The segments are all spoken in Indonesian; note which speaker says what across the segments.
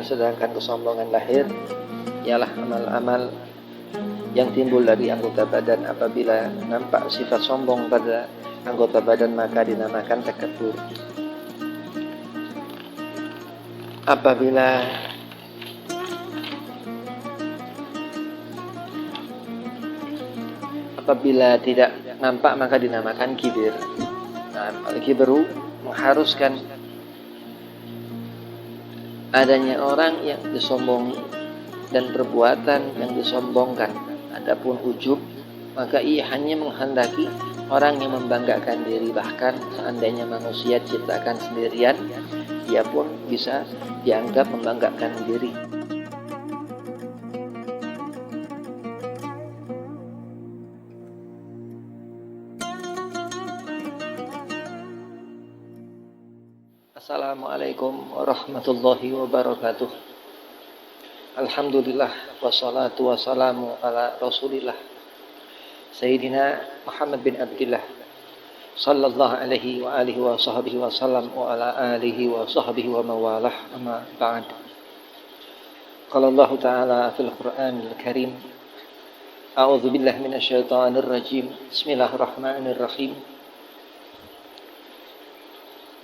Speaker 1: sedangkan kesombongan lahir ialah amal-amal yang timbul dari anggota badan. Apabila nampak sifat sombong pada anggota badan maka dinamakan takabur. Apabila tidak nampak maka dinamakan kibir. Al-kibru mengharuskan adanya orang yang disombongi dan perbuatan yang disombongkan. Adapun ujub, maka ia hanya menghendaki orang yang membanggakan diri. Bahkan seandainya manusia diciptakan sendirian, ia pun bisa dianggap membanggakan diri. Assalamualaikum warahmatullahi wabarakatuh. Alhamdulillah wassalatu wassalamu ala Rasulillah Sayyidina Muhammad bin Abdillah sallallahu alaihi wa alihi wa sahbihi wa sallam wa ala alihi wa sahbihi wa mawalah, amma ba'd. Qala Allah Ta'ala fil Qur'anil Karim, a'udzu billahi minasy syaithanir rajim. Bismillahirrahmanirrahim.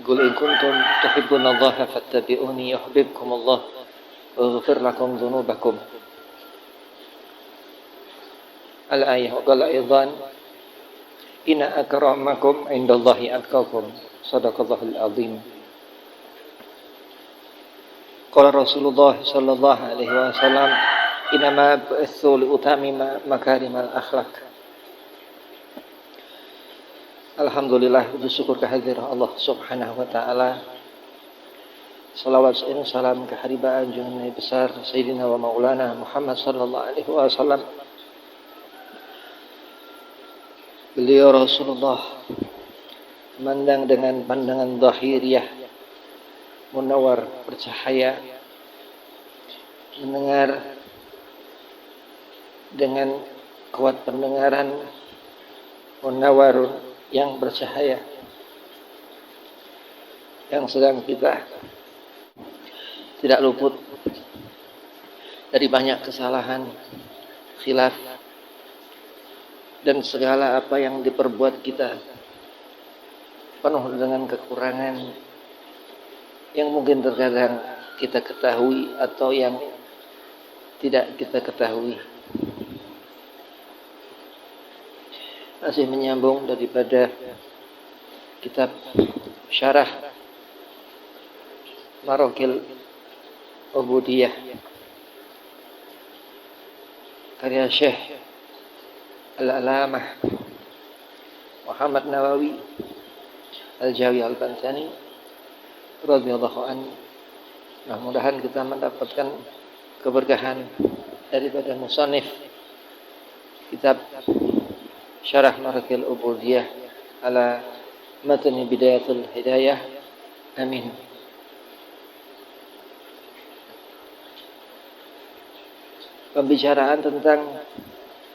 Speaker 1: Qul in kuntum tuhibbunallaha fattabi'uni yuhibbukumullah wa yaghfir lakum dzunubakum. Al-ayah. Wa qala aidan inna akramakum indallahi atqakum. Shadaqallahul azim. Qala Rasulullah sallallahu alaihi wasallam, innama bu'itsu li utamima makarimal akhlaq. Alhamdulillah, puji syukur kehadirat Allah Subhanahu wa taala. Salawat dan salam keharibaan junjungan Nabi besar Sayyidina wa Maulana Muhammad sallallahu alaihi wasallam. Beliau Rasulullah memandang dengan pandangan zahiriyah, munawar, bercahaya, mendengar dengan kuat pendengaran, munawar, yang bercahaya, yang sedang kita tidak luput dari banyak kesalahan, khilaf, dan segala apa yang diperbuat kita penuh dengan kekurangan yang mungkin terkadang kita ketahui atau yang tidak kita ketahui. Masih menyambung daripada kitab Syarah Marokil Ubudiyah karya Syekh Al-Alamah Muhammad Nawawi Al-Jawi Al-Bantani radhiyallahu anhu. Mudah-mudahan kita mendapatkan keberkahan daripada musannif kitab Syarah Marokil Ubudiyah ala Matni Bidayatul Hidayah. Amin. Pembicaraan tentang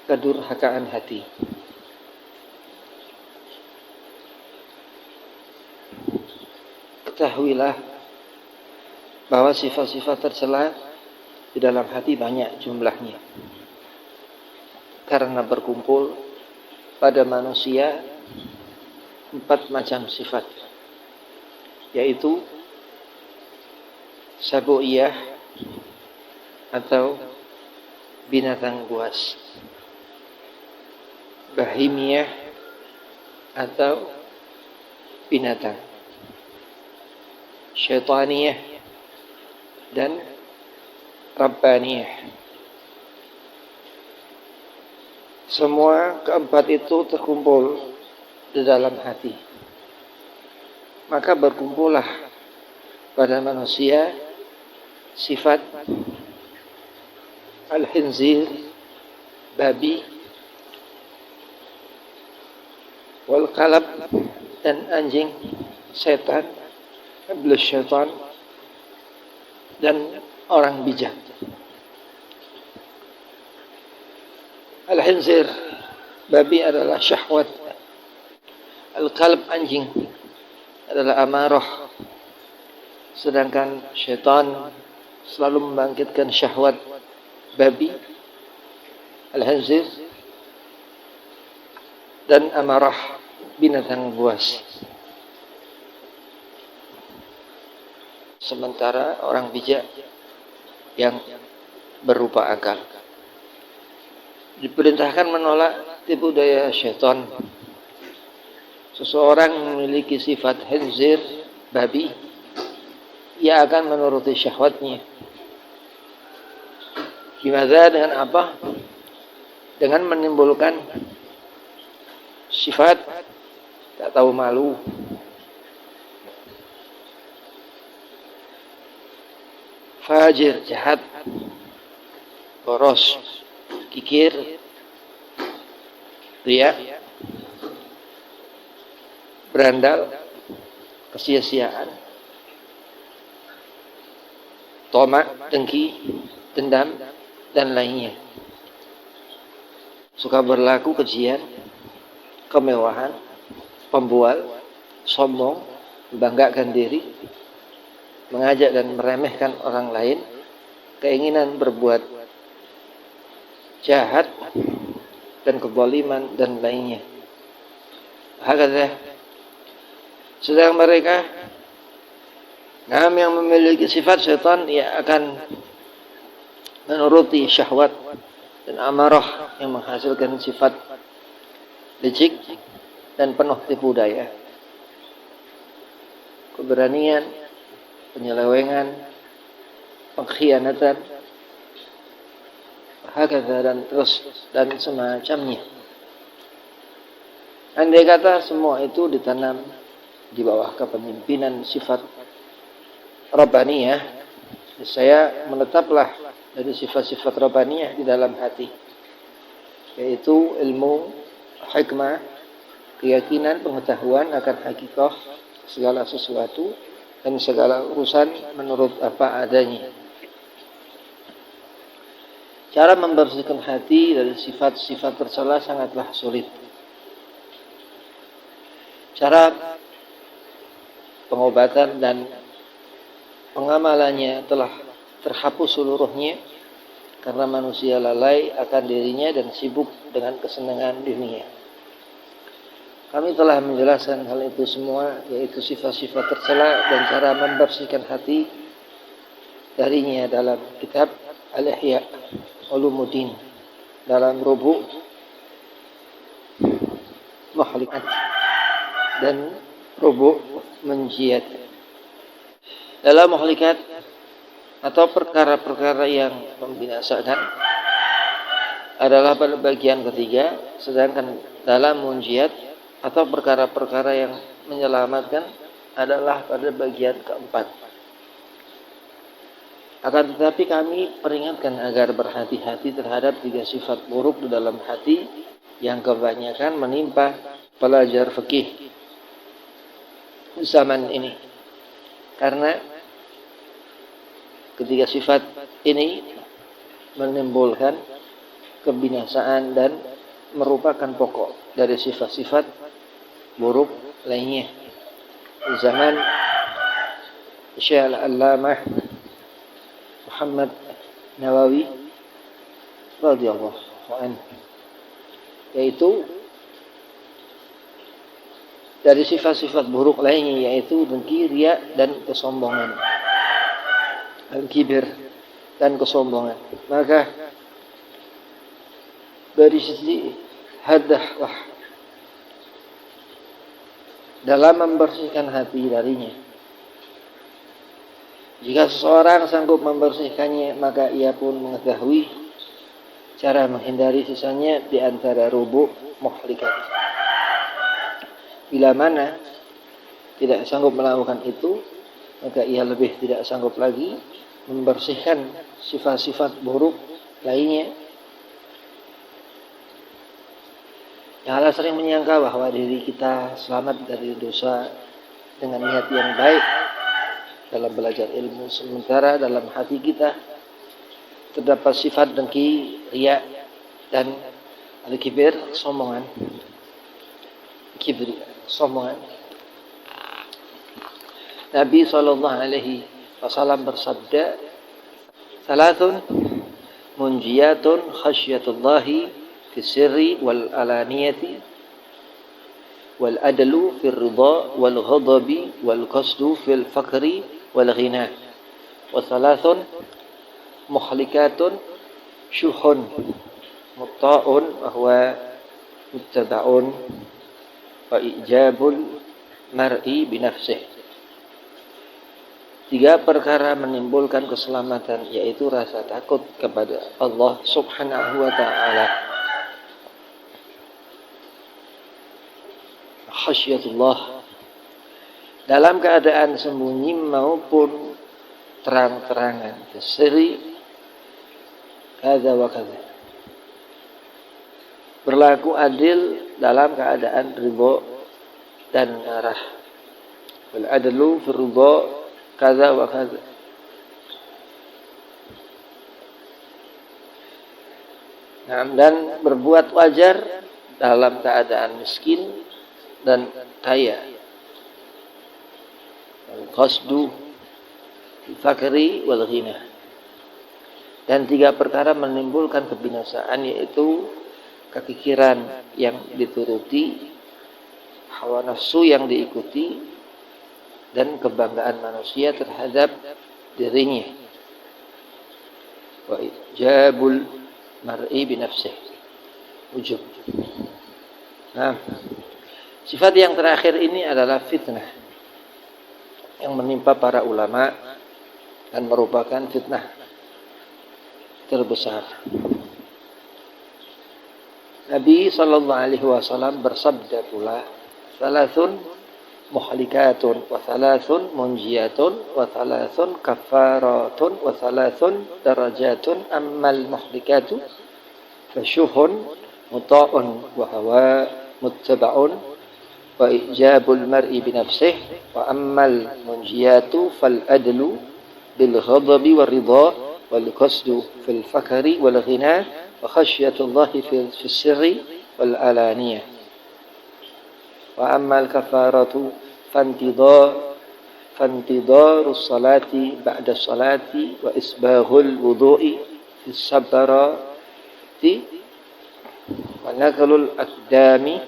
Speaker 1: kedurhakaan hati. Ketahuilah bahwa sifat-sifat tercela di dalam hati banyak jumlahnya, karena berkumpul pada manusia 4 macam sifat, yaitu sabu'iyah atau binatang buas, bahimiyah atau binatang, syaitaniyah dan rabbaniyah. Semua keempat itu terkumpul di dalam hati. Maka berkumpullah pada manusia sifat al-khinzir, babi, wal kalab, dan anjing, setan, iblis syaitan, dan orang bijak. Al-khinzir, babi, adalah syahwat. Al-kalb, anjing, adalah amarah. Sedangkan syaitan selalu membangkitkan syahwat babi, al-khinzir, dan amarah, binatang buas. Sementara orang bijak yang berupa akal diperintahkan menolak tipu daya syaitan. Seseorang memiliki sifat khinzir, babi, ia akan menuruti syahwatnya. Gimana dengan apa? Dengan menimbulkan sifat tak tahu malu, fajir, jahat, boros, kikir, riya, berandal, kesia-siaan, tomak, dengki, dendam, dan lainnya. Suka berlaku kejian, kemewahan, pembual, sombong, membanggakan diri, mengajak dan meremehkan orang lain, keinginan berbuat jahat dan kezaliman dan lainnya. Hakadha. Sedang mereka yang memiliki sifat syaitan, ia akan menuruti syahwat dan amarah yang menghasilkan sifat licik dan penuh tipu daya, keberanian, penyelewengan, pengkhianatan, hakadha, dan terus dan semacamnya. Andai kata semua itu ditanam di bawah kepemimpinan sifat Rabbaniyah, saya menetaplah dari sifat-sifat Rabbaniyah di dalam hati, yaitu ilmu, hikmah, keyakinan, pengetahuan akan hakikat segala sesuatu dan segala urusan menurut apa adanya. Cara membersihkan hati dari sifat-sifat tercela sangatlah sulit. Cara pengobatan dan pengamalannya telah terhapus seluruhnya karena manusia lalai akan dirinya dan sibuk dengan kesenangan dunia. Kami telah menjelaskan hal itu semua, yaitu sifat-sifat tercela dan cara membersihkan hati darinya dalam kitab Al-Ihya Ulumuddin, dalam rubu' Muhlikat dan rubu' Munjiyat. Dalam Muhlikat atau perkara-perkara yang membinasakan adalah pada bagian ketiga, sedangkan dalam Munjiyat atau perkara-perkara yang menyelamatkan adalah pada bagian keempat. Akan tetapi kami peringatkan agar berhati-hati terhadap 3 sifat buruk di dalam hati yang kebanyakan menimpa pelajar fikih zaman ini. Karena ketiga sifat ini menimbulkan kebinasaan dan merupakan pokok dari sifat-sifat buruk lainnya. Zaman Syekh Al-Allamah Muhammad Nawawi radhiyallahu anhu, yaitu dari sifat-sifat buruk lainnya, yaitu dengki, riya, dan kesombongan, al-kibir, dan kesombongan. Maka dari sisi hadahlah dalam membersihkan hati darinya. Jika seseorang sanggup membersihkannya, maka ia pun mengetahui cara menghindari sisanya di antara rubu' muhlikat. Bila mana tidak sanggup melakukan itu, maka ia lebih tidak sanggup lagi membersihkan sifat-sifat buruk lainnya. Yang sering menyangka bahwa diri kita selamat dari dosa dengan niat yang baik dalam belajar ilmu, sementara dalam hati kita terdapat sifat dengki, riya, dan al-kibir, sombongan. Kibir, sombongan. Nabi SAW bersabda, Thalathun munjiyatun khasyatullahi fi sirri wal alaniyati wal adlu fil ridha wal ghadabi wal qasdu fil fakri wal ghina. Wa thalathun muhlikatun syuhun mutta'un wa huwa muttaba'un wa ijabul mar'i binafsih. 3 perkara menimbulkan keselamatan, yaitu rasa takut kepada Allah Subhanahu wa ta'ala, khasyatullah, dalam keadaan sembunyi maupun terang-terangan, sirri kadza wa kadza, berlaku adil dalam keadaan ridha dan marah, wal adlu fi ridha kadza wa kadza, dan berbuat wajar dalam keadaan miskin dan kaya, al-qasdu fakri wal ghina. Dan 3 perkara menimbulkan kebinasaan, yaitu kekikiran yang dituruti, hawa nafsu yang diikuti, dan kebanggaan manusia terhadap dirinya, wa ijabul mar'i binafsih, ujub. Nah, sifat yang terakhir ini adalah fitnah yang menimpa para ulama dan merupakan fitnah terbesar. Nabi sallallahu alaihi wasallam bersabda pula, "Thalathun muhlikatun wa thalathun munjiyatun wa thalathun kafaratun wa thalathun darajatun, ammal muhlikatu fasyuhun muta'un wa hawa muttaba'un wa ijabul mar'i binafsih, wa ammal munjiyatu fal adlu bil ghadabi war ridha wal qasdu fil fakri wal ghina wa khasyatullahi fil sirri wal alaniyah, wa ammal kafaratu fantidarus salati ba'da salati wa isbaghul wudu'i fis sabarati wa naklul aqdami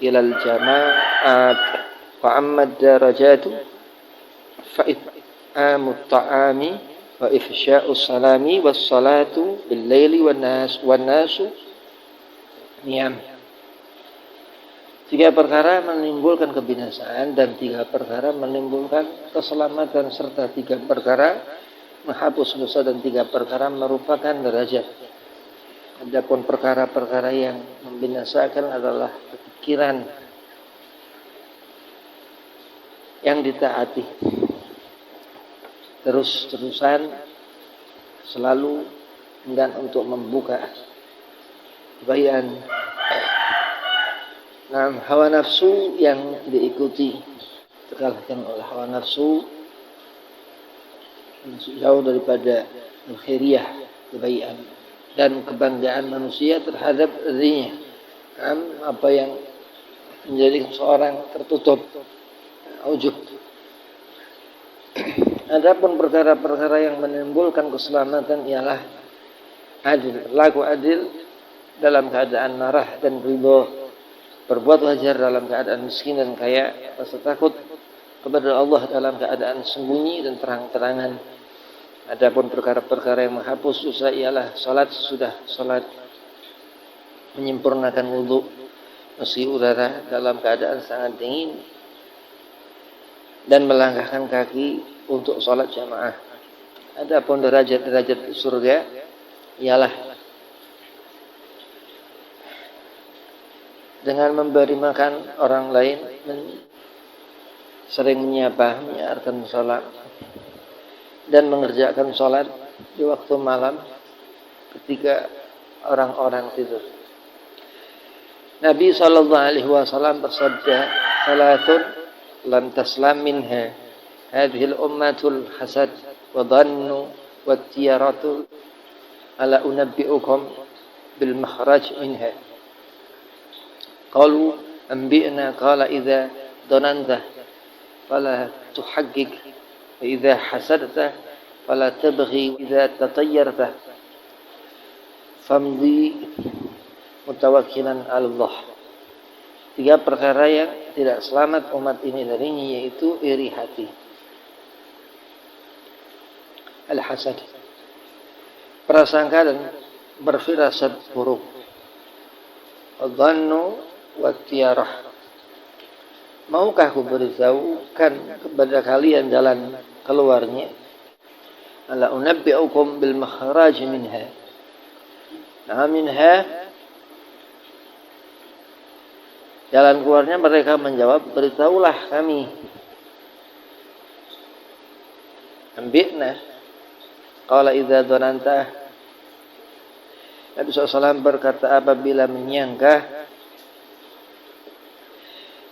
Speaker 1: ilal jama'at, wa amma darajatu fa it'amut ta'ami wa ifsya'us salami was salatu bil laili wan nasu niyam. 3 perkara menimbulkan kebinasaan dan 3 perkara menimbulkan keselamatan, serta 3 perkara menghapus dosa dan 3 perkara merupakan derajat. Adapun perkara-perkara yang membinasakan adalah pikiran yang ditaati, terus-terusan selalu enggan untuk membuka kebaikan, hawa nafsu yang diikuti terkalahkan oleh hawa nafsu, jauh daripada khairiyah, kebaikan, dan kebanggaan manusia terhadap dirinya, apa yang menjadi seorang tertutup, ujub. Adapun perkara-perkara yang menimbulkan keselamatan ialah adil, berlaku adil dalam keadaan marah dan ridha, berbuat wajar dalam keadaan miskin dan kaya, rasa takut kepada Allah dalam keadaan sembunyi dan terang-terangan. Adapun perkara-perkara yang menghapus dosa ialah salat sesudah salat, menyempurnakan wudu meski udara dalam keadaan sangat dingin, dan melangkahkan kaki untuk salat jamaah. Adapun derajat-derajat surga ialah dengan memberi makan orang lain, sering menyapa, menyiarkan salat, dan mengerjakan salat di waktu malam ketika orang-orang tidur. Nabi sallallahu alaihi wasallam bersabda, "Salatun lam taslam minha hadhil ummatul hasad wa dhannu wa tiyaratu ala unabbi'ukum bil makhraj minha." Qalu anbi'na, qala idza dhananta fala tuhaqqiq wa idza hasadta fala tabghi idza tatayyarta famdi mutawakkilan 'ala Allah. 3 perkara yang tidak selamat umat ini darinya, yaitu iri hati, al-hasad, prasangka dan berfirasat buruk, adhannu wa tiarah. Maukah aku beritahukan kepada kalian jalan keluarnya? Ala unabbi'ukum bil makhraj minha. Nah, minha, jalan keluarnya. Mereka menjawab, beritahulah kami. Ambi'na. Qala idza dhananta. Nabi SAW berkata, apabila menyangka,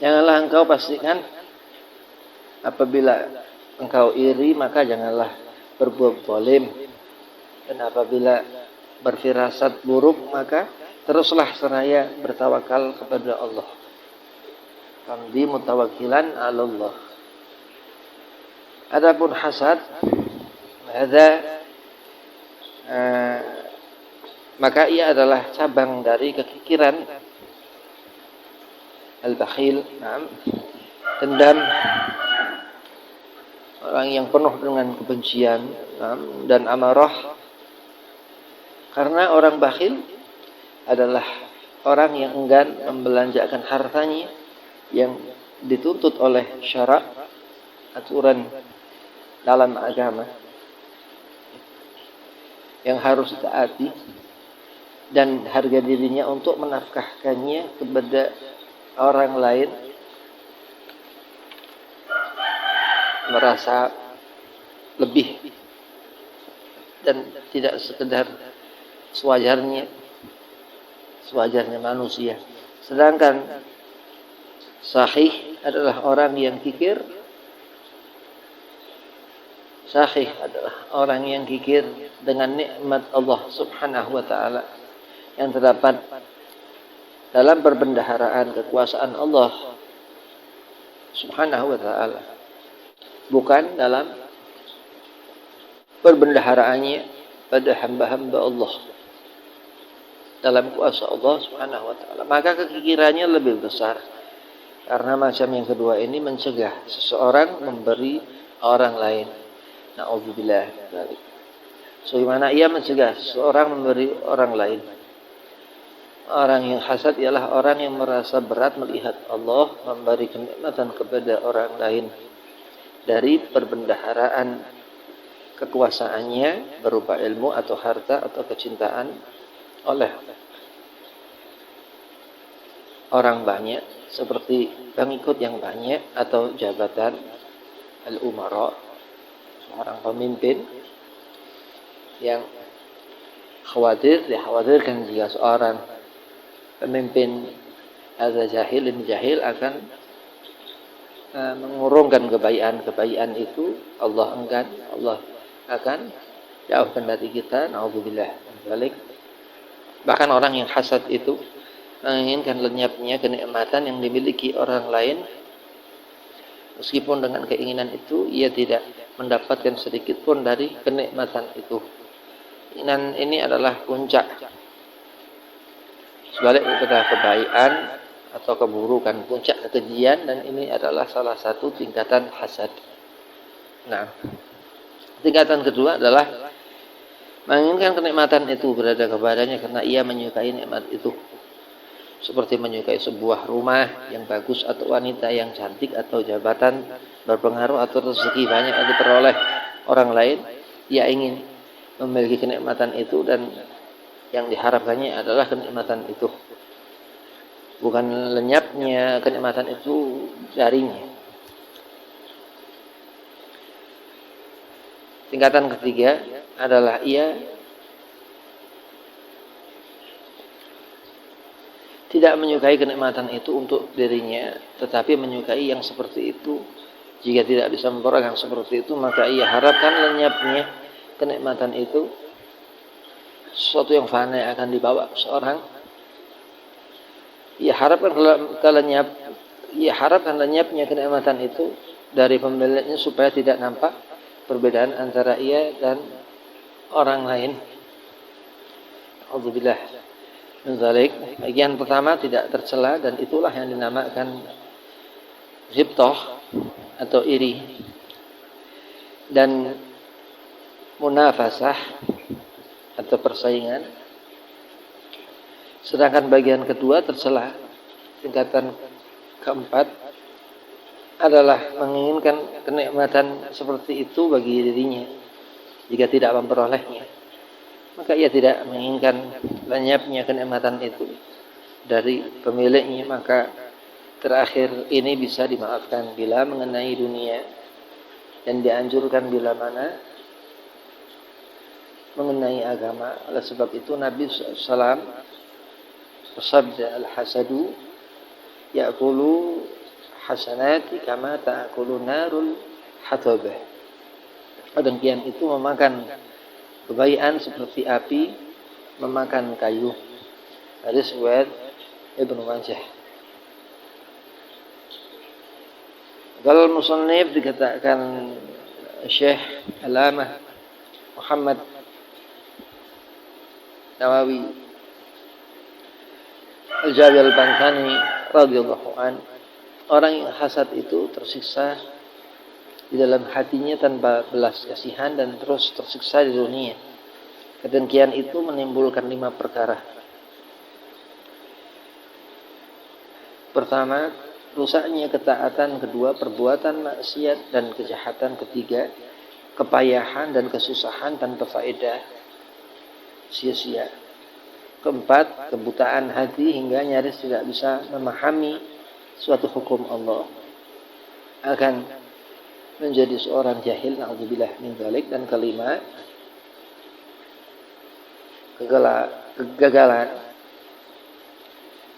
Speaker 1: janganlah engkau pastikan. Apabila engkau iri, maka janganlah berbuat zalim. Dan apabila berfirasat buruk, maka teruslah seraya bertawakal kepada Allah. Famdi mutawakkilan 'ala Allah. Adapun hasad, maka ia adalah cabang dari kekikiran, al-bakhil, dendam, orang yang penuh dengan kebencian, dan amarah. Karena orang bakhil adalah orang yang enggan membelanjakan hartanya yang dituntut oleh syarak, aturan dalam agama yang harus ditaati, dan harga dirinya untuk menafkahkannya kepada orang lain, merasa lebih dan tidak sekedar sewajarnya manusia. Sedangkan sahih adalah orang yang kikir. Sahih adalah orang yang kikir dengan nikmat Allah Subhanahu wa taala yang terdapat dalam perbendaharaan kekuasaan Allah Subhanahu wa taala, bukan dalam perbendaharaannya pada hamba-hamba Allah dalam kuasa Allah Subhanahu wa taala. Maka kekikirannya lebih besar, karena macam yang kedua ini mencegah seseorang memberi orang lain. Na'udzubillah dzalik. Sebagaimana ia mencegah seseorang memberi orang lain. Orang yang hasad ialah orang yang merasa berat melihat Allah memberi kenikmatan kepada orang lain dari perbendaharaan kekuasaannya berupa ilmu atau harta atau kecintaan oleh orang banyak, seperti pengikut yang banyak atau jabatan al-umara, seorang pemimpin yang dikhawatirkan jika seorang pemimpin ada jahil akan mengurungkan kebaikan itu. Allah enggan, Allah akan jauhkan dari kita. Na'udzubillah min dzalik. Bahkan orang yang hasad itu menginginkan lenyapnya kenikmatan yang dimiliki orang lain, meskipun dengan keinginan itu ia tidak mendapatkan sedikit pun dari kenikmatan itu. Keinginan ini adalah puncak sebalik daripada kebaikan atau keburukan, puncak kekejian, dan ini adalah salah satu tingkatan hasad. Nah, tingkatan kedua adalah menginginkan kenikmatan itu berada kepadanya karena ia menyukai nikmat itu, seperti menyukai sebuah rumah yang bagus atau wanita yang cantik atau jabatan berpengaruh atau rezeki banyak yang diperoleh orang lain. Ia ingin memiliki kenikmatan itu, dan yang diharapkannya adalah kenikmatan itu, bukan lenyapnya kenikmatan itu darinya. Tingkatan ketiga adalah ia tidak menyukai kenikmatan itu untuk dirinya, tetapi menyukai yang seperti itu. Jika tidak bisa memperoleh yang seperti itu, maka ia harapkan lenyapnya kenikmatan itu, sesuatu yang fana akan dibawa seorang. Ia harapkan lenyapnya kenikmatan itu dari pemiliknya supaya tidak nampak perbedaan antara ia dan orang lain. Alhamdulillah. Menzalik, bagian pertama tidak tercela dan itulah yang dinamakan ghibthah atau iri, dan munafasah atau persaingan. Sedangkan bagian kedua tercela. Tingkatan keempat adalah menginginkan kenikmatan seperti itu bagi dirinya. Jika tidak memperolehnya, maka ia tidak menginginkan lenyapnya kenikmatan itu dari pemiliknya. Maka terakhir ini bisa dimaafkan bila mengenai dunia, dan dianjurkan bila mana mengenai agama. Oleh sebab itu Nabi SAW bersabda, al-hasadu ya'kulu hasanati kama ta'kulu narul hatabah. Demikian itu memakan kebaikan seperti api memakan kayu. Hadis riwayat Ibnu Majah. Kalau musannif dikatakan Syekh Alamah Muhammad Nawawi Al-Jawi Al-Bantani radhiyallahu an, orang yang hasad itu tersiksa di dalam hatinya tanpa belas kasihan dan terus tersiksa di dunia. Kedengkian itu menimbulkan 5 perkara. Pertama, rusaknya ketaatan. Kedua, perbuatan maksiat dan kejahatan. Ketiga, kepayahan dan kesusahan tanpa faedah, sia-sia. Keempat, kebutaan hati hingga nyaris tidak bisa memahami suatu hukum Allah, akan menjadi seorang jahil, na'udzubillah min dzalik. Dan kelima, kegagalan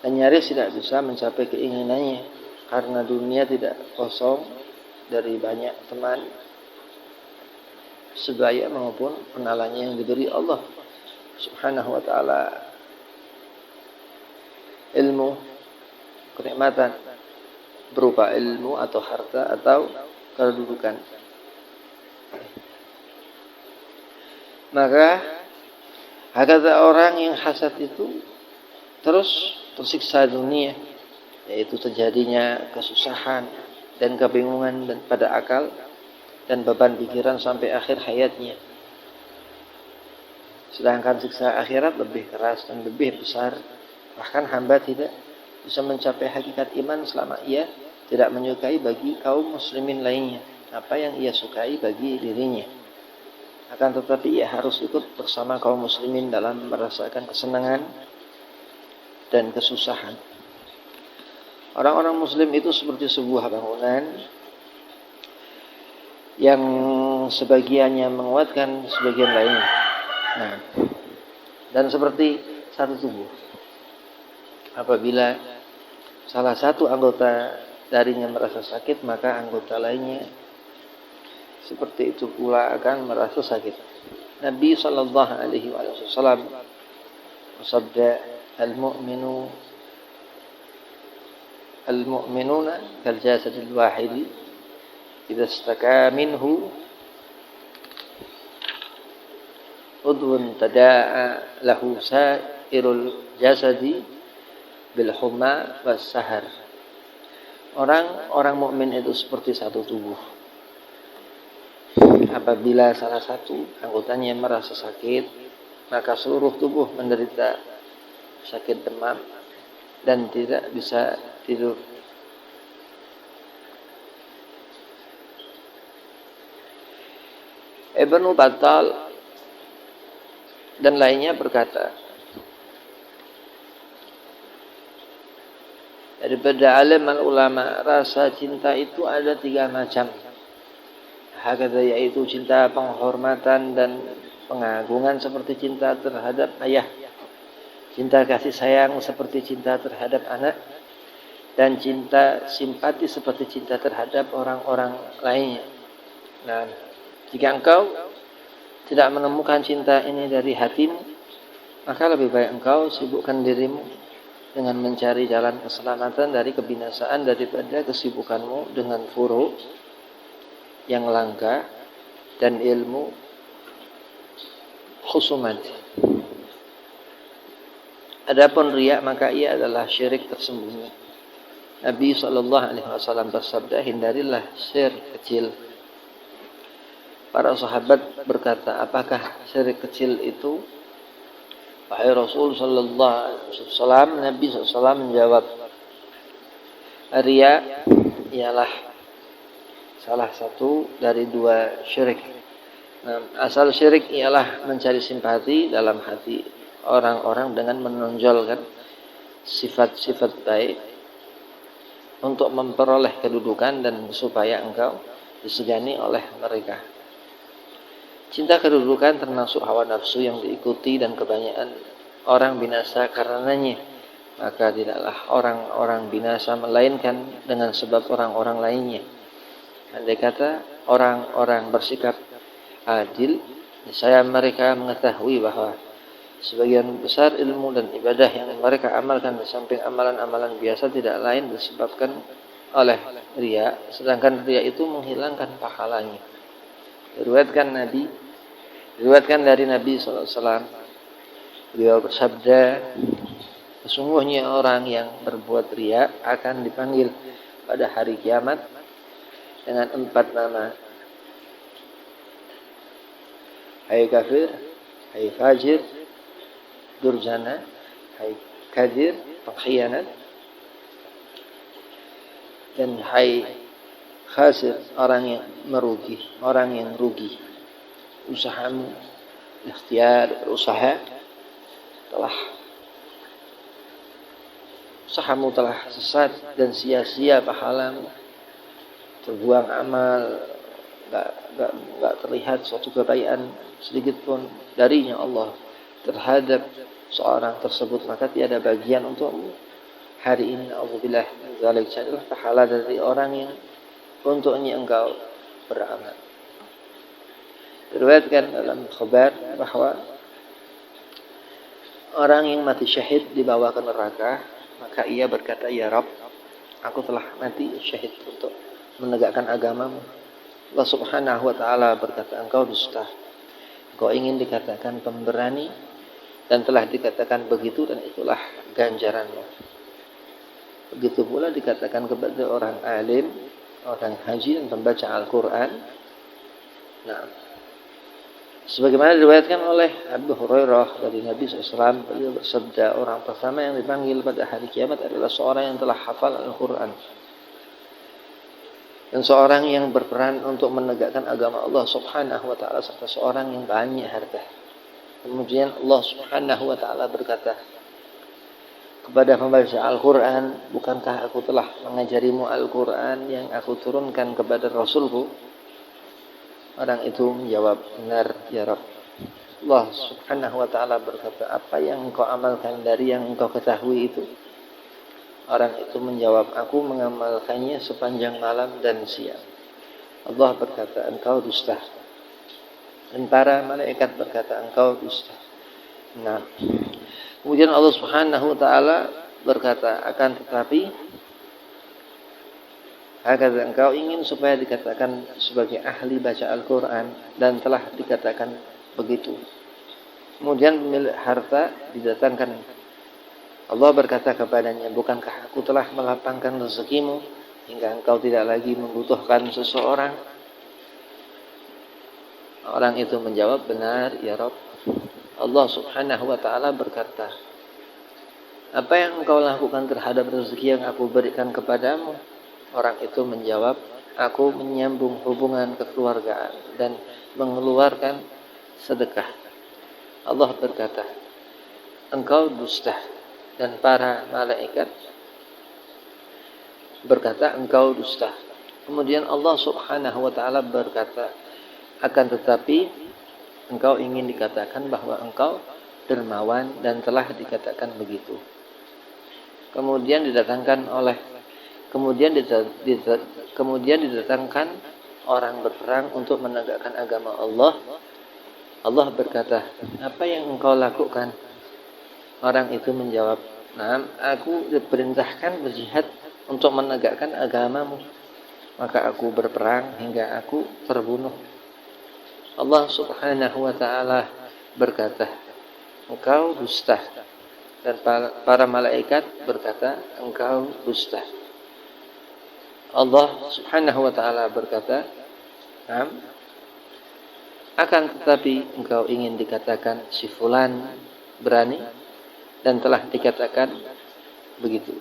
Speaker 1: dan nyaris tidak bisa mencapai keinginannya karena dunia tidak kosong dari banyak teman sebaya maupun kenalannya yang diberi Allah Subhanahu wa ta'ala, ilmu, kenikmatan berupa ilmu atau harta atau kedudukan. Maka hakata orang yang hasad itu terus tersiksa dunia, yaitu terjadinya kesusahan dan kebingungan dan pada akal dan beban pikiran sampai akhir hayatnya. Sedangkan siksa akhirat lebih keras dan lebih besar. Bahkan hamba tidak bisa mencapai hakikat iman selama ia tidak menyukai bagi kaum muslimin lainnya apa yang ia sukai bagi dirinya. Akan tetapi ia harus ikut bersama kaum muslimin dalam merasakan kesenangan dan kesusahan. Orang-orang muslim itu seperti sebuah bangunan yang sebagiannya menguatkan sebagian lainnya. Nah, dan seperti satu tubuh. Apabila salah satu anggota darinya merasa sakit, maka anggota lainnya seperti itu pula akan merasa sakit. Nabi sallallahu alaihi wasallam bersabda, al-mu'minuna kal jasadil wahidi idza istaka minhu udhun tada'a lahu sairul jasadi bil humma was sahar. Orang mukmin itu seperti satu tubuh. Apabila salah satu anggotanya merasa sakit, maka seluruh tubuh menderita sakit demam dan tidak bisa tidur. Ibnu Battal dan lainnya berkata, daripada alim ulama, rasa cinta itu ada 3 macam. Hakata, yaitu cinta penghormatan dan pengagungan seperti cinta terhadap ayah, cinta kasih sayang seperti cinta terhadap anak, dan cinta simpati seperti cinta terhadap orang-orang lainnya. Nah, jika engkau tidak menemukan cinta ini dari hatimu, maka lebih baik engkau sibukkan dirimu dengan mencari jalan keselamatan dari kebinasaan daripada kesibukanmu dengan furu yang langka dan ilmu khusumat. Adapun riya maka ia adalah syirik tersembunyi. Nabi SAW bersabda, hindarilah syirik kecil. Para sahabat berkata, apakah syirik kecil itu? Wahai Rasul sallallahu alaihi wasallam, Nabi SAW menjawab, riya ialah salah satu dari dua syirik. Asal syirik ialah mencari simpati dalam hati orang-orang dengan menonjolkan sifat-sifat baik untuk memperoleh kedudukan dan supaya engkau disegani oleh mereka. Cinta kedudukan termasuk hawa nafsu yang diikuti dan kebanyakan orang binasa karenanya. Maka tidaklah orang-orang binasa melainkan dengan sebab orang-orang lainnya. Andai kata orang-orang bersikap adil, saya mereka mengetahui bahwa sebagian besar ilmu dan ibadah yang mereka amalkan di samping amalan-amalan biasa tidak lain disebabkan oleh riya, sedangkan riya itu menghilangkan pahalanya. Diriwayatkan dari Nabi SAW, beliau bersabda, sesungguhnya orang yang berbuat riya akan dipanggil pada hari kiamat dengan 4 nama. Hai kafir, hai fajir, durjana, hai kadir, pengkhianat, dan hai khasir, orang yang merugi, orang yang rugi. Usahamu, ikhtiar, usahamu telah sesat dan sia-sia pahalamu, terbuang amal, gak terlihat suatu kebaikan sedikit pun darinya Allah terhadap seorang tersebut, maka tiada bagian untukmu hari ini. Alhamdulillah, zalik adalah pahala dari orang yang untuknya engkau beramal. Diriwayatkan dalam khabar bahwa orang yang mati syahid dibawa ke neraka, maka ia berkata, ya Rabb, aku telah mati syahid untuk menegakkan agamamu. Allah Subhanahu wa ta'ala berkata, engkau dusta, engkau ingin dikatakan pemberani, dan telah dikatakan begitu, dan itulah ganjaranmu. Begitu pula dikatakan kepada orang alim, orang haji, dan pembaca Al-Quran. Nah, sebagaimana diriwayatkan oleh Abu Hurairah dari Nabi SAW, beliau bersabda, orang pertama yang dipanggil pada hari kiamat adalah seorang yang telah hafal Al-Quran dan seorang yang berperan untuk menegakkan agama Allah Subhanahu wa ta'ala, serta seorang yang banyak harta. Kemudian Allah Subhanahu wa ta'ala berkata kepada pembaca Al-Quran, bukankah aku telah mengajarimu Al-Quran yang aku turunkan kepada Rasulku? Orang itu menjawab, benar ya Rabb. Allah Subhanahu wa ta'ala berkata, apa yang engkau amalkan dari yang engkau ketahui itu? Orang itu menjawab, aku mengamalkannya sepanjang malam dan siang. Allah berkata, engkau dusta. Dan para malaikat berkata, engkau dusta. Nah, kemudian Allah Subhanahu wa ta'ala berkata, akan tetapi agar engkau ingin supaya dikatakan sebagai ahli baca Al-Quran, dan telah dikatakan begitu. Kemudian pemilik harta didatangkan. Allah berkata kepadanya, bukankah aku telah melapangkan rezekimu hingga engkau tidak lagi membutuhkan seseorang? Orang itu menjawab, benar ya Rabb. Allah Subhanahu wa ta'ala berkata, apa yang engkau lakukan terhadap rezeki yang aku berikan kepadamu? Orang itu menjawab, aku menyambung hubungan kekeluargaan dan mengeluarkan sedekah. Allah berkata, engkau dusta. Dan para malaikat berkata, engkau dusta. Kemudian Allah Subhanahu wa ta'ala berkata, akan tetapi engkau ingin dikatakan bahwa engkau dermawan, dan telah dikatakan begitu. Kemudian didatangkan orang berperang untuk menegakkan agama Allah. Allah berkata, apa yang engkau lakukan? Orang itu menjawab, nah, aku diperintahkan berjihad untuk menegakkan agamamu, maka aku berperang hingga aku terbunuh. Allah Subhanahu wa taala berkata, engkau dusta. Dan para malaikat berkata, engkau dusta. Allah Subhanahu wa taala berkata, akan tetapi engkau ingin dikatakan si fulan berani, dan telah dikatakan begitu.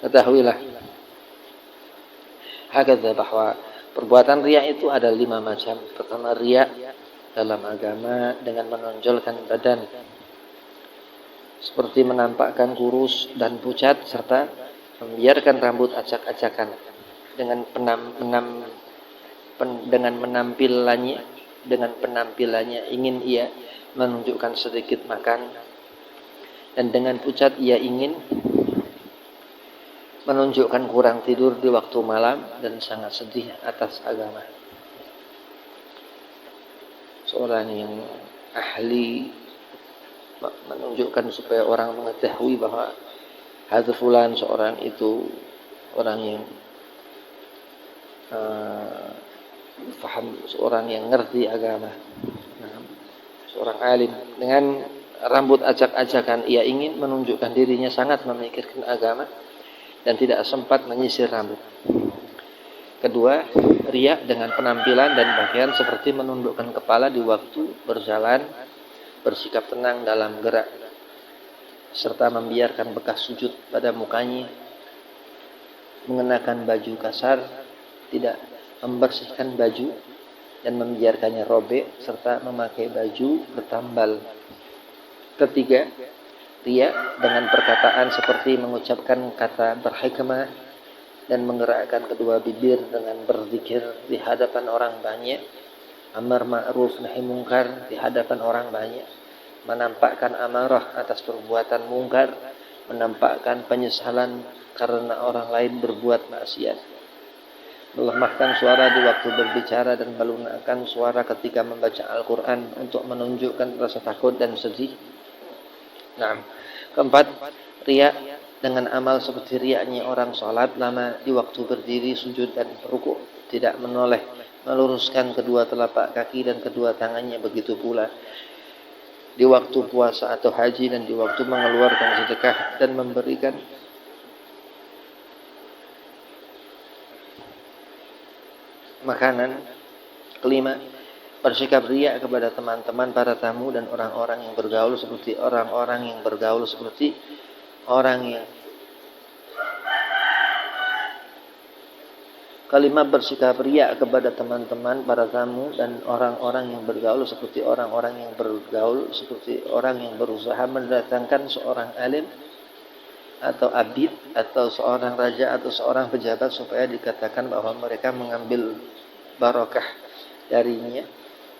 Speaker 1: Ketahuilah hakadha, bahwa perbuatan riya itu ada 5 macam. Pertama, riya dalam agama dengan menonjolkan badan, seperti menampakkan kurus dan pucat serta membiarkan rambut acak-acakan dengan penampilannya ingin ia menunjukkan sedikit makan, dan dengan pucat ia ingin menunjukkan kurang tidur di waktu malam dan sangat sedih atas agama. Seorang yang ahli menunjukkan supaya orang mengetahui bahwa hadza fulan, seorang itu orang yang faham, seorang yang ngerti agama, seorang alim. Dengan rambut acak-acakan ia ingin menunjukkan dirinya sangat memikirkan agama dan tidak sempat menyisir rambut. Kedua, riya dengan penampilan dan pakaian seperti menundukkan kepala di waktu berjalan, bersikap tenang dalam gerak, serta membiarkan bekas sujud pada mukanya, mengenakan baju kasar, tidak membersihkan baju dan membiarkannya robek, serta memakai baju bertambal. Ketiga, riya dengan perkataan seperti mengucapkan kata berhikmah dan menggerakkan kedua bibir dengan berzikir di hadapan orang banyak, amar ma'ruf nahi mungkar di hadapan orang banyak, menampakkan amarah atas perbuatan mungkar, menampakkan penyesalan karena orang lain berbuat maksiat, melemahkan suara di waktu berbicara dan melunakkan suara ketika membaca Al-Quran untuk menunjukkan rasa takut dan sedih. Keempat, riya dengan amal seperti riyanya orang sholat lama di waktu berdiri, sujud dan rukuk, tidak menoleh, meluruskan kedua telapak kaki dan kedua tangannya, begitu pula di waktu puasa atau haji dan di waktu mengeluarkan sedekah dan memberikan makanan. Kelima, bersikap riya kepada teman-teman, para tamu dan orang-orang yang bergaul seperti Kelima, bersikap riya kepada teman-teman, para tamu dan orang-orang yang bergaul seperti orang yang berusaha mendatangkan seorang alim atau abid atau seorang raja atau seorang pejabat supaya dikatakan bahwa mereka mengambil barakah darinya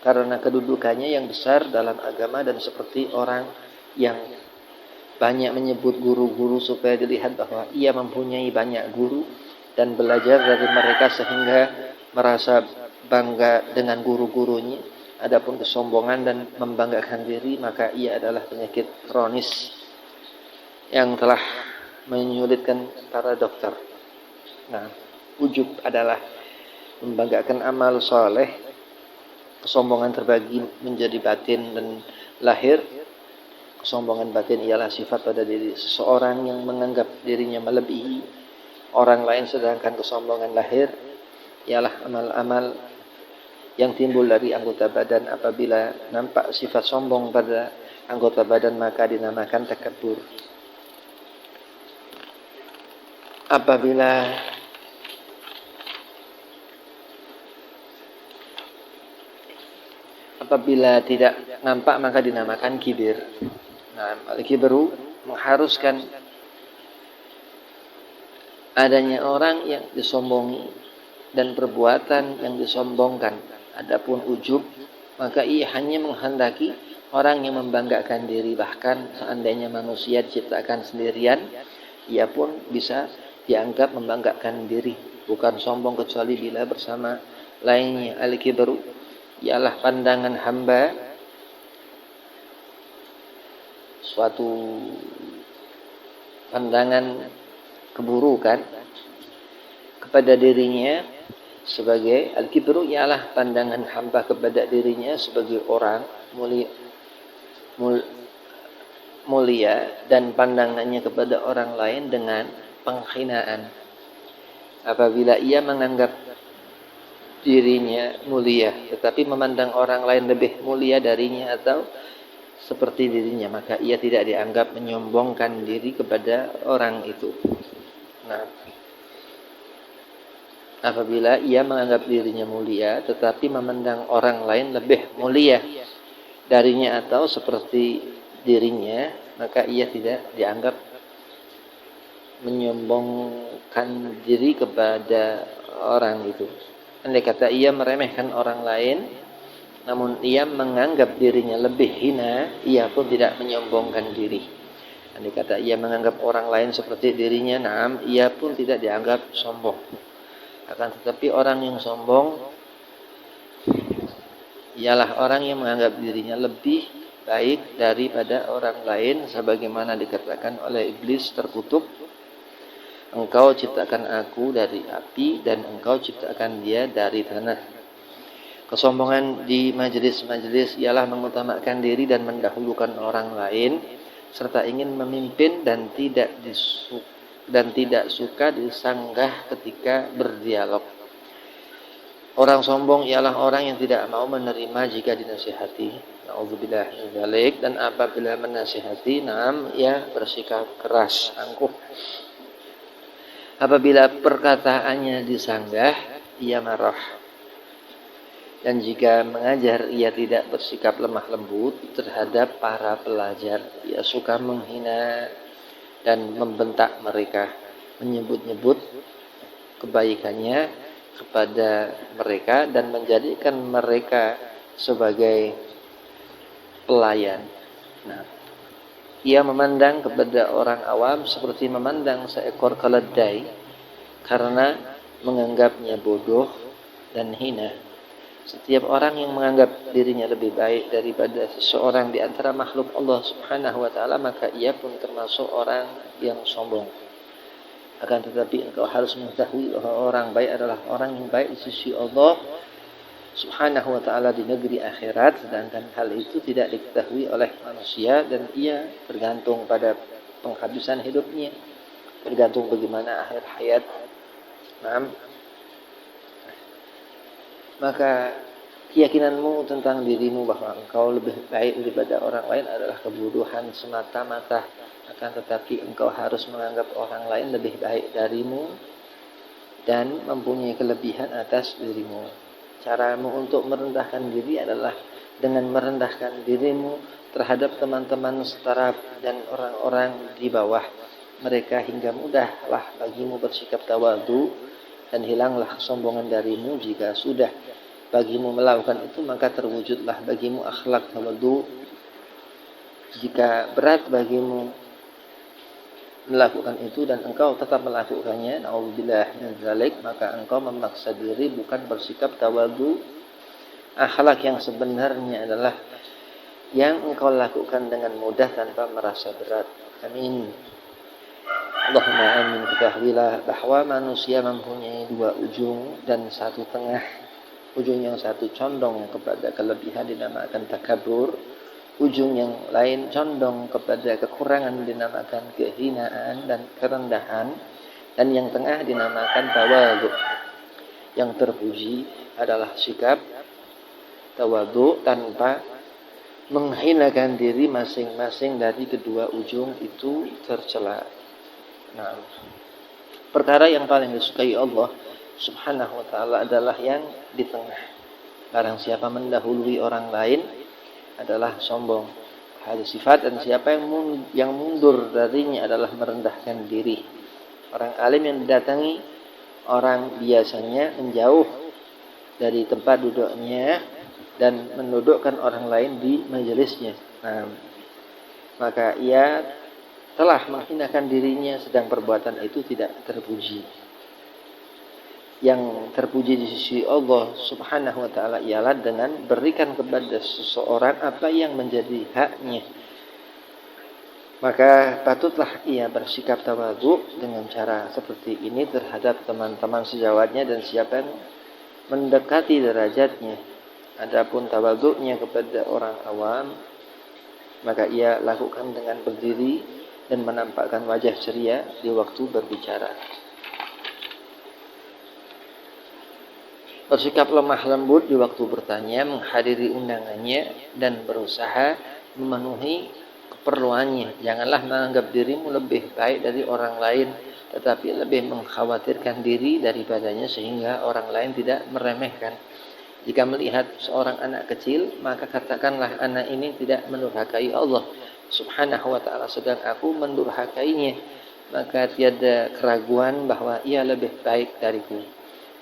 Speaker 1: karena kedudukannya yang besar dalam agama, dan seperti orang yang banyak menyebut guru-guru supaya dilihat bahwa ia mempunyai banyak guru dan belajar dari mereka sehingga merasa bangga dengan guru-gurunya. Adapun kesombongan dan membanggakan diri, maka ia adalah penyakit kronis yang telah menyulitkan para dokter. Ujub adalah membanggakan amal soleh. Kesombongan terbagi menjadi batin dan lahir. Kesombongan batin ialah sifat pada diri seseorang yang menganggap dirinya melebihi orang lain, sedangkan kesombongan lahir ialah amal-amal yang timbul dari anggota badan. Apabila nampak sifat sombong pada anggota badan, maka dinamakan takabur. Apabila tidak nampak, maka dinamakan kibir. Al-kibru mengharuskan adanya orang yang disombongi dan perbuatan yang disombongkan. Adapun ujub, maka ia hanya menghendaki orang yang membanggakan diri. Bahkan seandainya manusia diciptakan sendirian, ia pun bisa dianggap membanggakan diri, bukan sombong kecuali bila bersama lainnya. Al-kibru ialah pandangan hamba suatu pandangan keburukan kepada dirinya sebagai al-kibru ialah pandangan hamba kepada dirinya sebagai orang mulia dan pandangannya kepada orang lain dengan penghinaan. Apabila ia menganggap dirinya mulia tetapi memandang orang lain lebih mulia darinya atau seperti dirinya, maka ia tidak dianggap menyombongkan diri kepada orang itu. Nah, apabila ia menganggap dirinya mulia tetapi memandang orang lain lebih mulia darinya atau seperti dirinya, maka ia tidak dianggap menyombongkan diri kepada orang itu. Andai kata ia meremehkan orang lain, namun ia menganggap dirinya lebih hina, ia pun tidak menyombongkan diri. Andai kata ia menganggap orang lain seperti dirinya, ia pun tidak dianggap sombong. Akan tetapi orang yang sombong ialah orang yang menganggap dirinya lebih baik daripada orang lain, sebagaimana dikatakan oleh iblis terkutuk, engkau ciptakan aku dari api dan engkau ciptakan dia dari tanah. Kesombongan di majelis-majelis ialah mengutamakan diri dan mendahulukan orang lain, serta ingin memimpin dan tidak suka disanggah ketika berdialog. Orang sombong ialah orang yang tidak mau menerima jika dinasihati. Na'udzubillah min dzalik. Dan apabila menasihati, ia bersikap keras, angkuh. Apabila perkataannya disanggah, ia marah. Dan jika mengajar, ia tidak bersikap lemah lembut terhadap para pelajar. Ia suka menghina dan membentak mereka, menyebut-nyebut kebaikannya kepada mereka dan menjadikan mereka sebagai pelayan. Nah, ia memandang kepada orang awam seperti memandang seekor keledai karena menganggapnya bodoh dan hina. Setiap orang yang menganggap dirinya lebih baik daripada seseorang di antara makhluk Allah Subhanahu wa taala, maka ia pun termasuk orang yang sombong. Akan tetapi engkau harus mengetahui bahwa orang baik adalah orang yang baik di sisi Allah Subhanahu wa ta'ala di negeri akhirat, sedangkan hal itu tidak diketahui oleh manusia dan ia bergantung pada penghabisan hidupnya, bergantung bagaimana akhir hayat. Maka keyakinanmu tentang dirimu bahwa engkau lebih baik daripada orang lain adalah kebodohan semata-mata. Akan tetapi engkau harus menganggap orang lain lebih baik darimu dan mempunyai kelebihan atas dirimu. Caramu untuk merendahkan diri adalah dengan merendahkan dirimu terhadap teman-teman setara dan orang-orang di bawah mereka, hingga mudahlah bagimu bersikap tawadhu dan hilanglah kesombongan darimu. Jika sudah bagimu melakukan itu, maka terwujudlah bagimu akhlak tawadhu. Jika berat bagimu melakukan itu dan engkau tetap melakukannya, na'udzubillah min dzalik, maka engkau memaksa diri, bukan bersikap tawadhu. Akhlak yang sebenarnya adalah yang engkau lakukan dengan mudah tanpa merasa berat. Amin. Allahumma amin. Ketahuilah bahwa manusia mempunyai dua ujung dan satu tengah. Ujung yang satu condong kepada kelebihan dinamakan takabur. Ujung yang lain condong kepada kekurangan dinamakan kehinaan dan kerendahan. Dan yang tengah dinamakan tawadhu. Yang terpuji adalah sikap tawadhu tanpa menghinakan diri. Masing-masing dari kedua ujung itu tercela. Nah, perkara yang paling disukai Allah Subhanahu wa ta'ala adalah yang di tengah. Barang siapa mendahului orang lain adalah sombong, ada sifat, dan siapa yang mundur darinya adalah merendahkan diri. Orang alim yang didatangi orang biasanya menjauh dari tempat duduknya dan mendudukkan orang lain di majelisnya. Maka ia telah menghinakan dirinya, sedang perbuatan itu tidak terpuji. Yang terpuji di sisi Allah Subhanahu wa ta'ala ialah dengan berikan kepada seseorang apa yang menjadi haknya. Maka patutlah ia bersikap tawadhu dengan cara seperti ini terhadap teman-teman sejawatnya, dan siapa yang mendekati derajatnya. Adapun tawadhu'nya kepada orang awam, maka ia lakukan dengan berdiri dan menampakkan wajah ceria di waktu berbicara. Bersikap lemah lembut di waktu bertanya, menghadiri undangannya, dan berusaha memenuhi keperluannya. Janganlah menganggap dirimu lebih baik dari orang lain, tetapi lebih mengkhawatirkan diri daripadanya sehingga orang lain tidak meremehkan. Jika melihat seorang anak kecil, maka katakanlah anak ini tidak mendurhakai Allah Subhanahu wa ta'ala, sedang aku mendurhakainya. Maka tiada keraguan bahwa ia lebih baik dariku.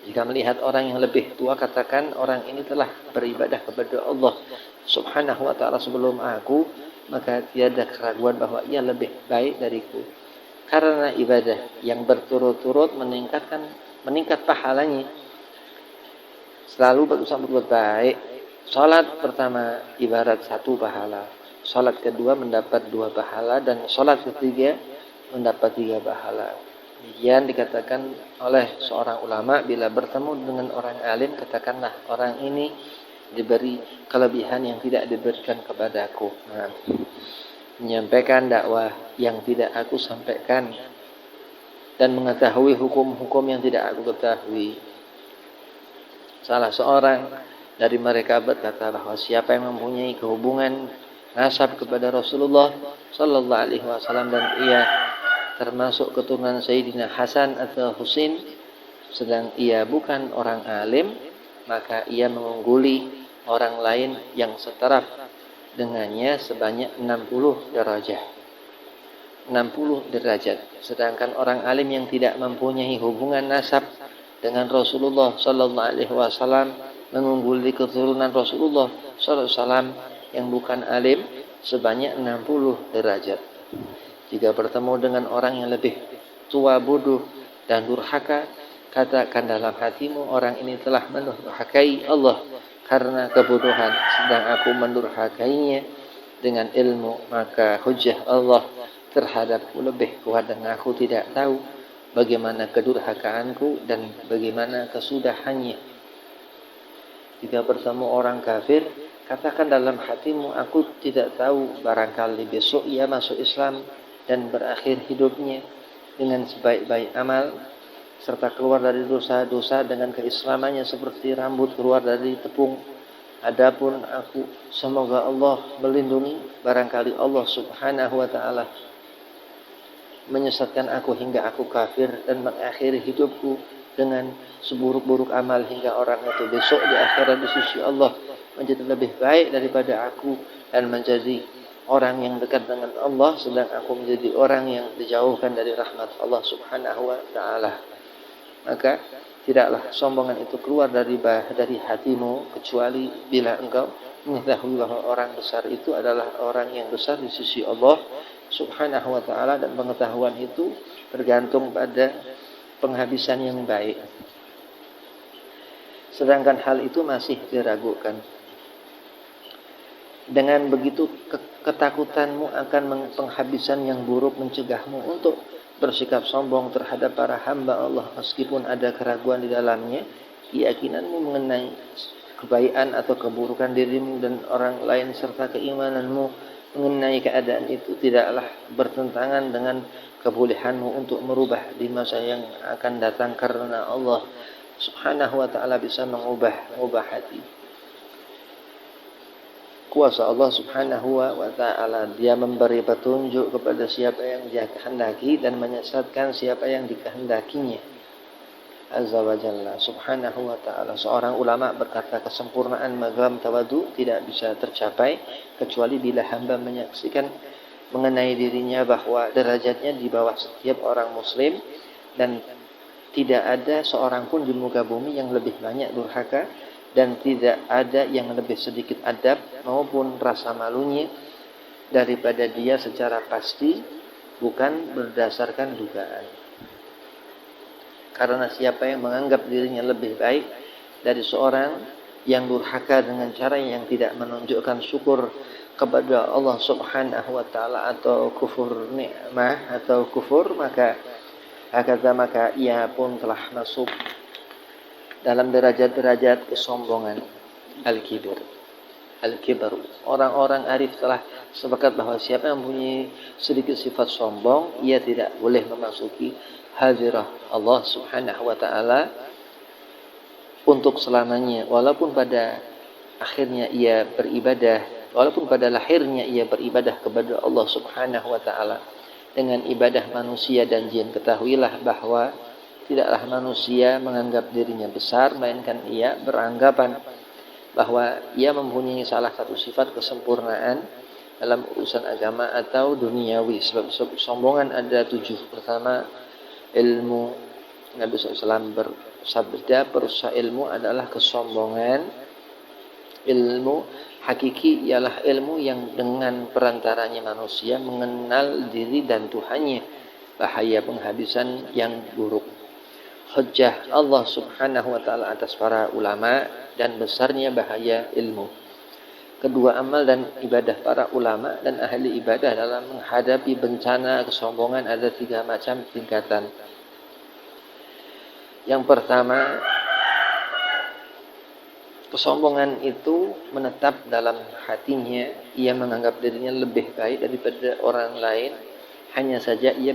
Speaker 1: Jika melihat orang yang lebih tua, katakan orang ini telah beribadah kepada Allah Subhanahu wa ta'ala sebelum aku, maka tiada keraguan bahwa ia lebih baik dariku. Karena ibadah yang berturut-turut meningkat pahalanya. Selalu berusaha berbuat baik. Salat pertama ibarat 1 pahala. Salat kedua mendapat 2 pahala, dan salat ketiga mendapat 3 pahala. Demikian dikatakan oleh seorang ulama, bila bertemu dengan orang alim, katakanlah orang ini diberi kelebihan yang tidak diberikan kepadaku. Menyampaikan dakwah yang tidak aku sampaikan, dan mengetahui hukum-hukum yang tidak aku ketahui. Salah seorang dari mereka berkata bahwa siapa yang mempunyai kehubungan nasab kepada Rasulullah sallallahu alaihi wasallam dan ia termasuk keturunan Sayyidina Hasan atau Husain, sedang ia bukan orang alim, maka ia mengungguli orang lain yang setaraf dengannya sebanyak 60 derajat. 60 derajat. Sedangkan orang alim yang tidak mempunyai hubungan nasab dengan Rasulullah sallallahu alaihi wasallam mengungguli keturunan Rasulullah sallallahu alaihi wasallam yang bukan alim sebanyak 60 derajat. Jika bertemu dengan orang yang lebih tua, bodoh, dan durhaka, katakan dalam hatimu, orang ini telah mendurhakai Allah karena kebodohan, sedang aku mendurhakainya dengan ilmu. Maka hujjah Allah terhadapku lebih kuat, dan aku tidak tahu bagaimana kedurhakaanku dan bagaimana kesudahannya. Jika bertemu orang kafir, katakan dalam hatimu, aku tidak tahu, barangkali besok ia masuk Islam dan berakhir hidupnya dengan sebaik-baik amal, serta keluar dari dosa-dosa dengan keislamannya seperti rambut keluar dari tepung. Adapun aku, semoga Allah melindungi, barangkali Allah Subhanahu wa ta'ala menyesatkan aku hingga aku kafir dan mengakhiri hidupku dengan seburuk-buruk amal, hingga orang itu besok di akhirat di sisi Allah menjadi lebih baik daripada aku dan menjadi orang yang dekat dengan Allah, sedang aku menjadi orang yang dijauhkan dari rahmat Allah Subhanahu wa ta'ala. Maka tidaklah sombongan itu keluar dari hatimu, kecuali bila engkau mengetahui bahwa orang besar itu adalah orang yang besar di sisi Allah Subhanahu wa ta'ala, dan pengetahuan itu tergantung pada penghabisan yang baik. Sedangkan hal itu masih diragukan. Dengan begitu ketakutanmu akan penghabisan yang buruk mencegahmu untuk bersikap sombong terhadap para hamba Allah, meskipun ada keraguan di dalamnya. Keyakinanmu mengenai kebaikan atau keburukan dirimu dan orang lain, serta keimananmu mengenai keadaan itu tidaklah bertentangan dengan kebolehanmu untuk merubah di masa yang akan datang, karena Allah Subhanahu wa ta'ala bisa mengubah hati. Kuasa Allah Subhanahu wa ta'ala, Dia memberi petunjuk kepada siapa yang Dia kehendaki dan menyesatkan siapa yang dikehendakinya. Azza wa Jalla Subhanahu wa ta'ala. Seorang ulama berkata, kesempurnaan maqam tawadhu tidak bisa tercapai kecuali bila hamba menyaksikan mengenai dirinya bahwa derajatnya di bawah setiap orang muslim, dan tidak ada seorang pun di muka bumi yang lebih banyak durhaka, dan tidak ada yang lebih sedikit adab maupun rasa malunya daripada dia secara pasti, bukan berdasarkan dugaan. Karena siapa yang menganggap dirinya lebih baik dari seorang yang durhaka dengan cara yang tidak menunjukkan syukur kepada Allah Subhanahu wa ta'ala, atau kufur nikmah atau kufur, maka ia pun telah masuk dalam derajat-derajat kesombongan. Al-kibir. Al-kibar. Orang-orang arif telah sepakat bahwa siapa yang mempunyai sedikit sifat sombong, ia tidak boleh memasuki hadirah Allah Subhanahu wa taala untuk selamanya, walaupun pada akhirnya ia beribadah, walaupun pada lahirnya ia beribadah kepada Allah Subhanahu wa taala dengan ibadah manusia dan jin. Ketahuilah bahwa tidaklah manusia menganggap dirinya besar, melainkan ia beranggapan bahwa ia mempunyai salah satu sifat kesempurnaan dalam urusan agama atau duniawi. Sebab kesombongan ada 7. Pertama, ilmu. Nabi SAW bersabda, perusak ilmu adalah kesombongan. Ilmu hakiki ialah ilmu yang dengan perantaranya manusia mengenal diri dan Tuhannya. Bahaya penghabisan yang buruk. Hujjah Allah Subhanahu wa taala atas para ulama dan besarnya bahaya ilmu. Kedua, amal dan ibadah para ulama dan ahli ibadah dalam menghadapi bencana kesombongan ada 3 macam tingkatan. Yang pertama, kesombongan itu menetap dalam hatinya. Ia menganggap dirinya lebih baik daripada orang lain. Hanya saja ia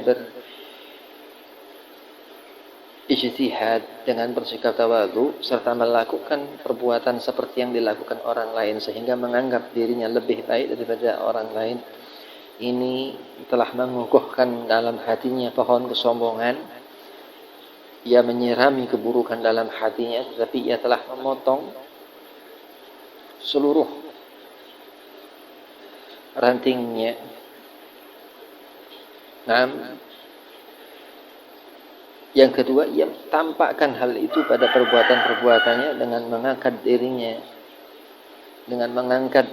Speaker 1: ijtihad dengan bersikap tawadhu serta melakukan perbuatan seperti yang dilakukan orang lain sehingga menganggap dirinya lebih baik daripada orang lain. Ini telah mengukuhkan dalam hatinya pohon kesombongan. Ia menyirami keburukan dalam hatinya, tetapi ia telah memotong seluruh rantingnya. Yang kedua, ia tampakkan hal itu pada perbuatan-perbuatannya dengan mengangkat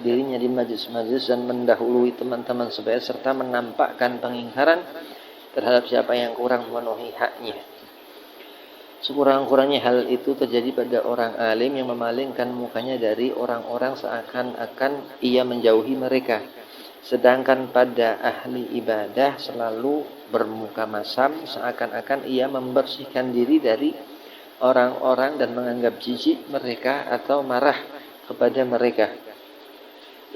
Speaker 1: dirinya di majlis-majlis dan mendahului teman-teman sebaya serta menampakkan pengingkaran terhadap siapa yang kurang memenuhi haknya. Sekurang-kurangnya hal itu terjadi pada orang alim yang memalingkan mukanya dari orang-orang seakan-akan ia menjauhi mereka. Sedangkan pada ahli ibadah selalu bermuka masam seakan-akan ia membersihkan diri dari orang-orang dan menganggap jijik mereka atau marah kepada mereka.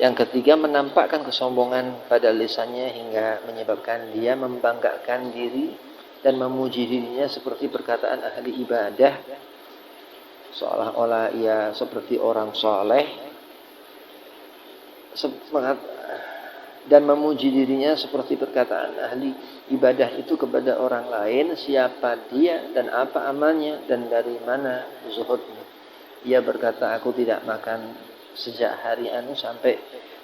Speaker 1: Yang ketiga, menampakkan kesombongan pada lisannya hingga menyebabkan dia membanggakan diri dan memuji dirinya seperti perkataan ahli ibadah, seolah-olah ia seperti orang soleh, dan memuji dirinya seperti perkataan ahli ibadah itu kepada orang lain, siapa dia dan apa amalnya dan dari mana zuhudnya. Ia berkata, aku tidak makan sejak hari anu sampai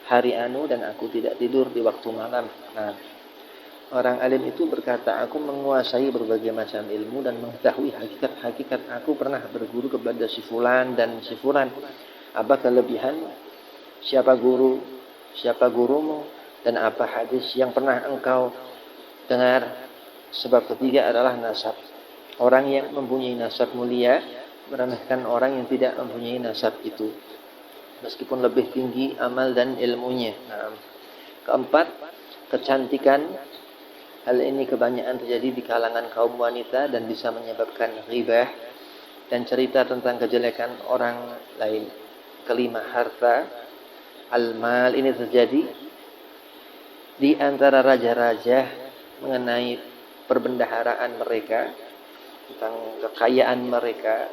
Speaker 1: hari anu dan aku tidak tidur di waktu malam. Orang alim itu berkata, aku menguasai berbagai macam ilmu dan mengetahui hakikat-hakikat. Aku pernah berguru kepada si fulan dan si fulan. Apa kelebihan? Siapa gurumu? Dan apa hadis yang pernah engkau dengar? Sebab ketiga adalah nasab. Orang yang mempunyai nasab mulia meremehkan orang yang tidak mempunyai nasab itu, meskipun lebih tinggi amal dan ilmunya. Keempat, kecantikan. Hal ini kebanyakan terjadi di kalangan kaum wanita dan bisa menyebabkan ghibah dan cerita tentang kejelekan orang lain. Kelima, harta. Al-mal ini terjadi di antara raja-raja mengenai perbendaharaan mereka, tentang kekayaan mereka,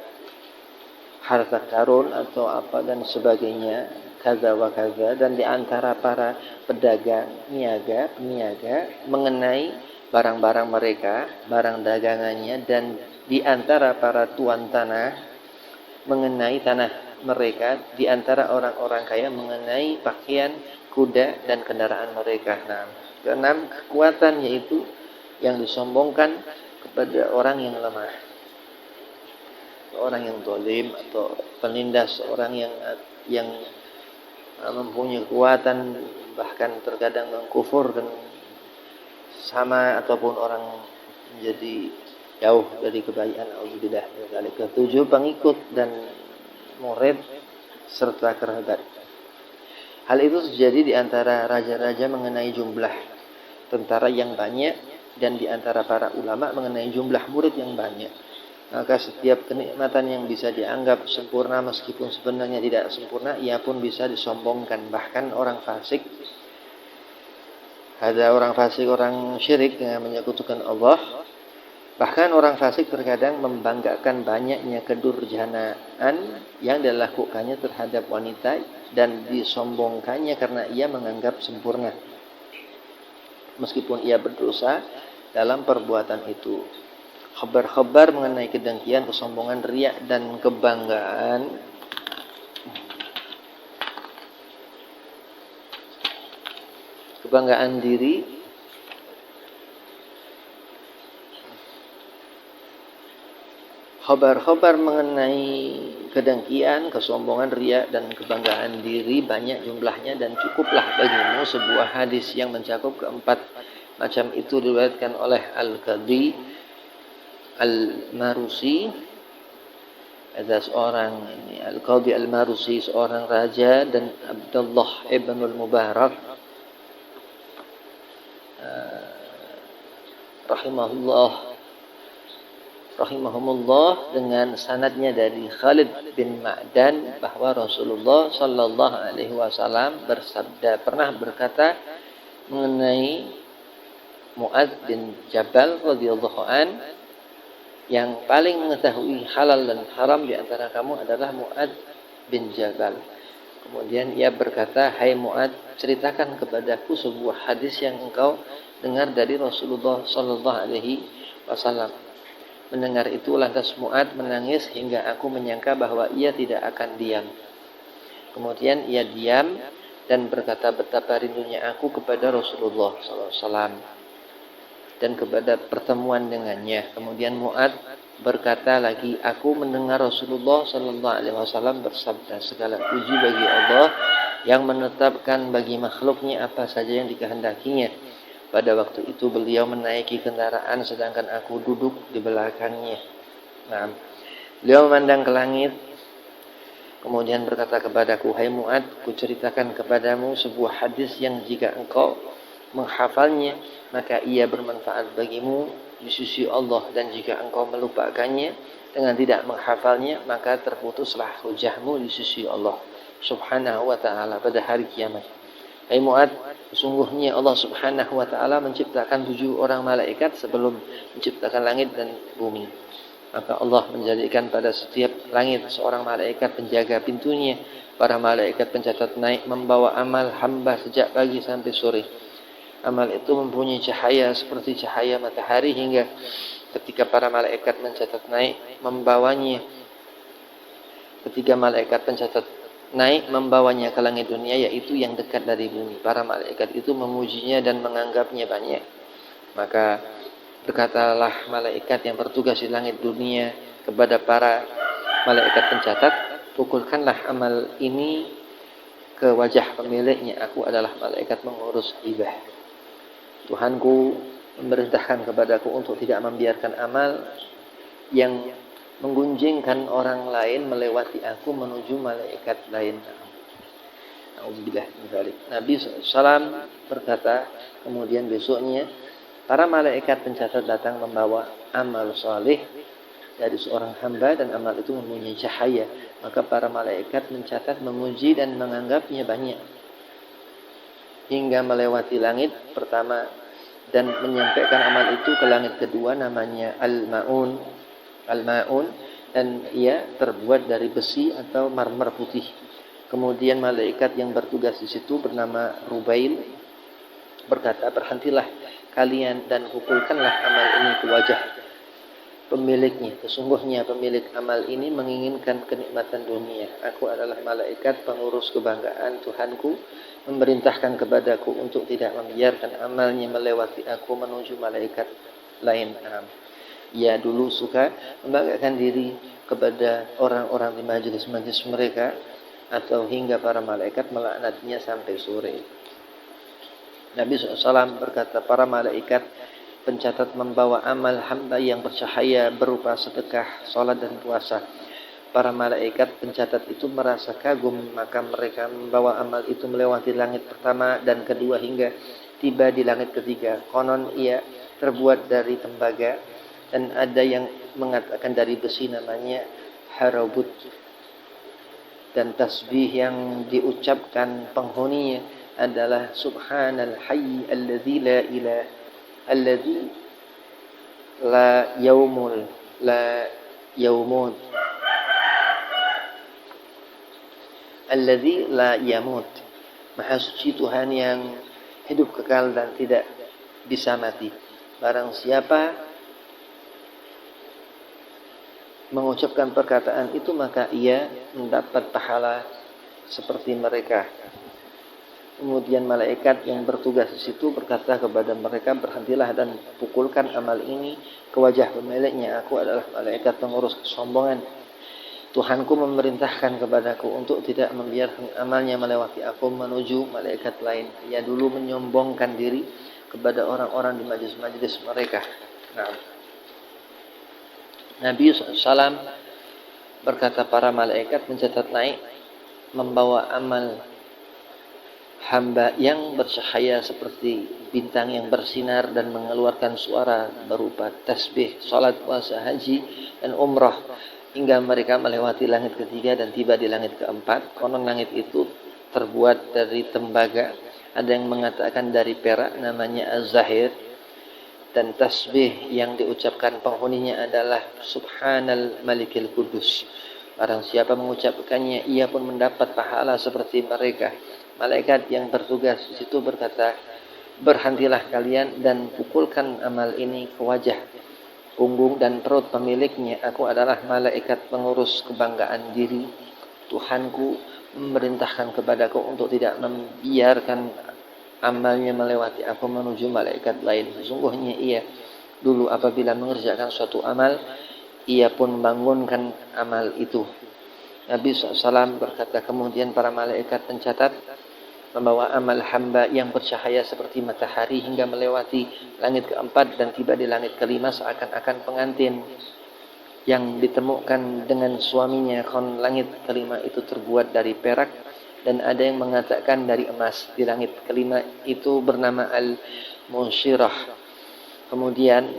Speaker 1: harta karun atau apa dan sebagainya, kaza wa kaza. Dan di antara para pedagang, peniaga mengenai barang-barang mereka, barang dagangannya, dan di antara para tuan tanah mengenai tanah mereka, di antara orang-orang kaya mengenai pakaian, kuda dan kendaraan mereka. Keenam, kekuatan, yaitu yang disombongkan kepada orang yang lemah, orang yang zalim atau penindas, orang yang mempunyai kekuatan, bahkan terkadang mengkufur dan sama ataupun orang menjadi jauh dari kebaikan. Auzubillah min dzalik. Ketujuh, pengikut dan murid serta kerabat. Hal itu terjadi di antara raja-raja mengenai jumlah tentara yang banyak dan di antara para ulama mengenai jumlah murid yang banyak. Maka setiap kenikmatan yang bisa dianggap sempurna meskipun sebenarnya tidak sempurna, ia pun bisa disombongkan. Bahkan orang fasik, orang syirik dengan menyekutukan Allah. Bahkan orang fasik terkadang membanggakan banyaknya kedurjanaan yang dilakukannya terhadap wanita dan disombongkannya karena ia menganggap sempurna. Meskipun ia berdosa dalam perbuatan itu. Khabar-khabar mengenai kedengkian, kesombongan, riya dan kebanggaan diri Khabar-khabar mengenai kedengkian, kesombongan, riya dan kebanggaan diri banyak jumlahnya dan cukuplah bagimu sebuah hadis yang mencakup keempat macam itu diriwayatkan oleh Al-Qadhi Al-Marusi. Ada seorang Al-Qadhi Al-Marusi, seorang raja, dan Abdullah ibn al-Mubarak rahimahumullah dengan sanadnya dari Khalid bin Ma'dan bahwa Rasulullah sallallahu alaihi wasallam bersabda, pernah berkata mengenai Mu'adz bin Jabal radhiyallahu an, yang paling mengetahui halal dan haram di antara kamu adalah Mu'adz bin Jabal. Kemudian ia berkata, hai Mu'adz, ceritakan kepadaku sebuah hadis yang engkau dengar dari Rasulullah sallallahu alaihi wasallam. Mendengar itu lantas Mu'adz menangis hingga aku menyangka bahwa ia tidak akan diam. Kemudian ia diam dan berkata betapa rindunya aku kepada Rasulullah SAW dan kepada pertemuan dengannya. Kemudian Mu'adz berkata lagi, aku mendengar Rasulullah SAW bersabda, segala puji bagi Allah yang menetapkan bagi makhluknya apa saja yang dikehendakinya. Pada waktu itu beliau menaiki kendaraan sedangkan aku duduk di belakangnya. Nah, beliau memandang ke langit kemudian berkata kepadaku, hai Mu'adz, kuceritakan kepadamu sebuah hadis yang jika engkau menghafalnya maka ia bermanfaat bagimu di sisi Allah, dan jika engkau melupakannya dengan tidak menghafalnya maka terputuslah hujahmu di sisi Allah Subhanahu wa ta'ala pada hari kiamat. Hai Mu'adz, sesungguhnya Allah Subhanahu wa ta'ala menciptakan 7 orang malaikat sebelum menciptakan langit dan bumi. Maka Allah menjadikan pada setiap langit seorang malaikat penjaga pintunya. Para malaikat pencatat naik membawa amal hamba sejak pagi sampai sore. Amal itu mempunyai cahaya seperti cahaya matahari hingga ketika para malaikat mencatat naik membawanya. Ketika malaikat pencatat naik membawanya ke langit dunia, yaitu yang dekat dari bumi, para malaikat itu memujinya dan menganggapnya banyak. Maka berkatalah malaikat yang bertugas di langit dunia kepada para malaikat pencatat, pukulkanlah amal ini ke wajah pemiliknya, aku adalah malaikat mengurus ibah. Tuhanku memerintahkan kepadaku untuk tidak membiarkan amal yang menggunjingkan orang lain melewati aku menuju malaikat lain. Auzubillah min dzalik. Nabi SAW berkata, kemudian besoknya para malaikat pencatat datang membawa amal saleh dari seorang hamba dan amal itu mempunyai cahaya. Maka para malaikat mencatat, memuji dan menganggapnya banyak hingga melewati langit pertama dan menyampaikan amal itu ke langit kedua, namanya Al-Ma'un, dan ia terbuat dari besi atau marmer putih. Kemudian malaikat yang bertugas di situ bernama Rubail berkata, berhentilah kalian dan pukulkanlah amal ini ke wajah pemiliknya. Sesungguhnya pemilik amal ini menginginkan kenikmatan dunia. Aku adalah malaikat pengurus kebanggaan Tuhanku, memerintahkan kepadaku untuk tidak membiarkan amalnya melewati aku menuju malaikat lain. Ia dulu suka membanggakan diri kepada orang-orang di majelis-majelis mereka atau hingga para malaikat melaknatnya sampai sore. Nabi SAW berkata, para malaikat pencatat membawa amal hamba yang bercahaya berupa sedekah, salat dan puasa. Para malaikat pencatat itu merasa kagum, maka mereka membawa amal itu melewati langit pertama dan kedua hingga tiba di langit ketiga. Konon ia terbuat dari tembaga dan ada yang mengatakan dari besi namanya harabut, dan tasbih yang diucapkan penghuninya adalah subhanal hayy alladzi la ilaha alladzi la yaumut alladzi la yamut. Maha suci Tuhan yang hidup kekal dan tidak bisa mati. Barang siapa mengucapkan perkataan itu maka ia mendapat pahala seperti mereka. Kemudian malaikat yang bertugas di situ berkata kepada mereka, berhentilah dan pukulkan amal ini ke wajah pemiliknya. Aku adalah malaikat pengurus kesombongan. Tuhanku memerintahkan kepadaku untuk tidak membiarkan amalnya melewati aku menuju malaikat lain. Ia dulu menyombongkan diri kepada orang-orang di majlis-majlis mereka. Nah, Nabi SAW berkata, para malaikat mencatat naik membawa amal hamba yang bercahaya seperti bintang yang bersinar dan mengeluarkan suara berupa tasbih, salat, puasa, haji, dan umrah, hingga mereka melewati langit ketiga dan tiba di langit keempat. Konon langit itu terbuat dari tembaga, ada yang mengatakan dari perak, namanya Az-Zahir, dan tasbih yang diucapkan penghuninya adalah Subhanal Malikil Kudus. Barang siapa mengucapkannya, ia pun mendapat pahala seperti mereka. Malaikat yang bertugas di situ berkata, berhentilah kalian dan pukulkan amal ini ke wajah, punggung dan perut pemiliknya. Aku adalah malaikat pengurus kebanggaan diri. Tuhanku memerintahkan kepadaku untuk tidak membiarkan amalnya melewati aku menuju malaikat lain. Sesungguhnya ia dulu apabila mengerjakan suatu amal, ia pun membangunkan amal itu. Nabi SAW berkata, kemudian para malaikat pencatat membawa amal hamba yang bercahaya seperti matahari hingga melewati langit keempat dan tiba di langit kelima seakan-akan pengantin yang ditemukan dengan suaminya. Kon langit kelima itu terbuat dari perak dan ada yang mengatakan dari emas. Di langit kelima itu bernama Al-Munsyirah. Kemudian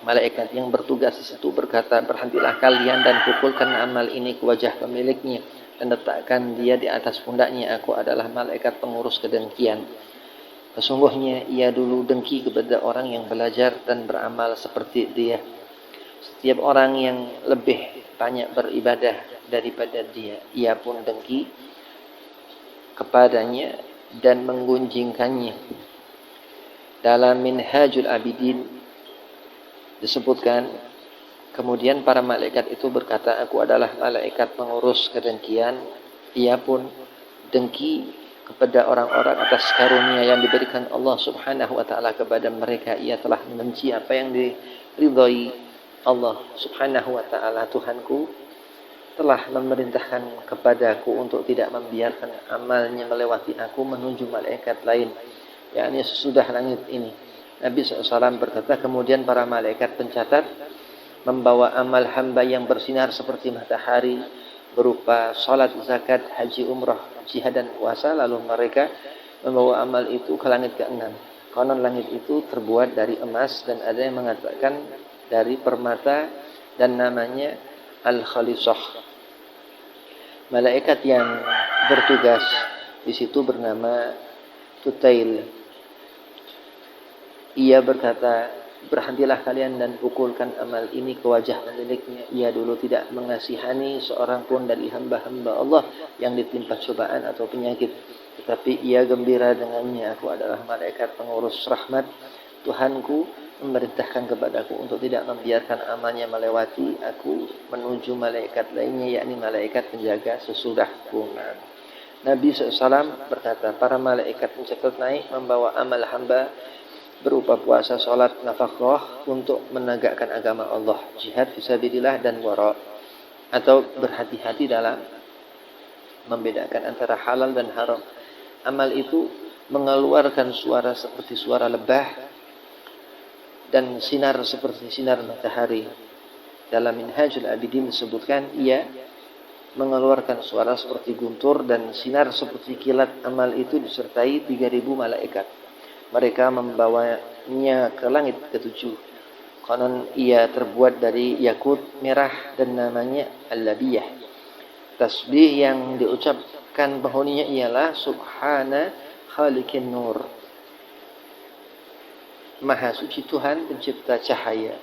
Speaker 1: malaikat yang bertugas di situ berkata, berhentilah kalian dan pukulkan amal ini ke wajah pemiliknya dan letakkan dia di atas pundaknya. Aku adalah malaikat pengurus kedengkian. Sesungguhnya ia dulu dengki kepada orang yang belajar dan beramal seperti dia. Setiap orang yang lebih banyak beribadah daripada dia, ia pun dengki kepadanya dan menggunjingkannya. Dalam Minhajul Abidin disebutkan, kemudian para malaikat itu berkata, aku adalah malaikat pengurus kedengkian. Ia pun dengki kepada orang-orang atas karunia yang diberikan Allah Subhanahu wa ta'ala kepada mereka. Ia telah membenci apa yang diridhai Allah Subhanahu wa ta'ala. Tuhanku telah memerintahkan kepadaku untuk tidak membiarkan amalnya melewati aku menuju malaikat lain, yakni sesudah langit ini. Nabi SAW berkata, kemudian para malaikat pencatat membawa amal hamba yang bersinar seperti matahari berupa salat, zakat, haji, umrah, jihad dan puasa. Lalu mereka membawa amal itu ke langit ke-6. Konon langit itu terbuat dari emas dan ada yang mengatakan dari permata dan namanya Al-Khalisah. Malaikat yang bertugas di situ bernama Tutail. Ia berkata, berhentilah kalian dan pukulkan amal ini ke wajah pemiliknya. Ia dulu tidak mengasihani seorang pun dari hamba-hamba Allah yang ditimpa cobaan atau penyakit, tetapi ia gembira dengannya. Aku adalah malaikat pengurus rahmat. Tuhanku memerintahkan kepadaku untuk tidak membiarkan amalnya melewati aku menuju malaikat lainnya, yakni malaikat penjaga sesudahku. Nabi SAW berkata, para malaikat mencatat naik membawa amal hamba berupa puasa, salat, nafkah untuk menegakkan agama Allah, jihad fisabilillah dan wara, atau berhati-hati dalam membedakan antara halal dan haram. Amal itu mengeluarkan suara seperti suara lebah dan sinar seperti sinar matahari. Dalam Minhajul Abidin disebutkan, ia mengeluarkan suara seperti guntur dan sinar seperti kilat. Amal itu disertai 3.000 malaikat. Mereka membawanya ke langit ke-7. Konon ia terbuat dari yakut merah dan namanya Al-Labiyah. Tasbih yang diucapkan penghuninya ialah Subhana Khaliqin Nur. Maha suci Tuhan pencipta cahaya.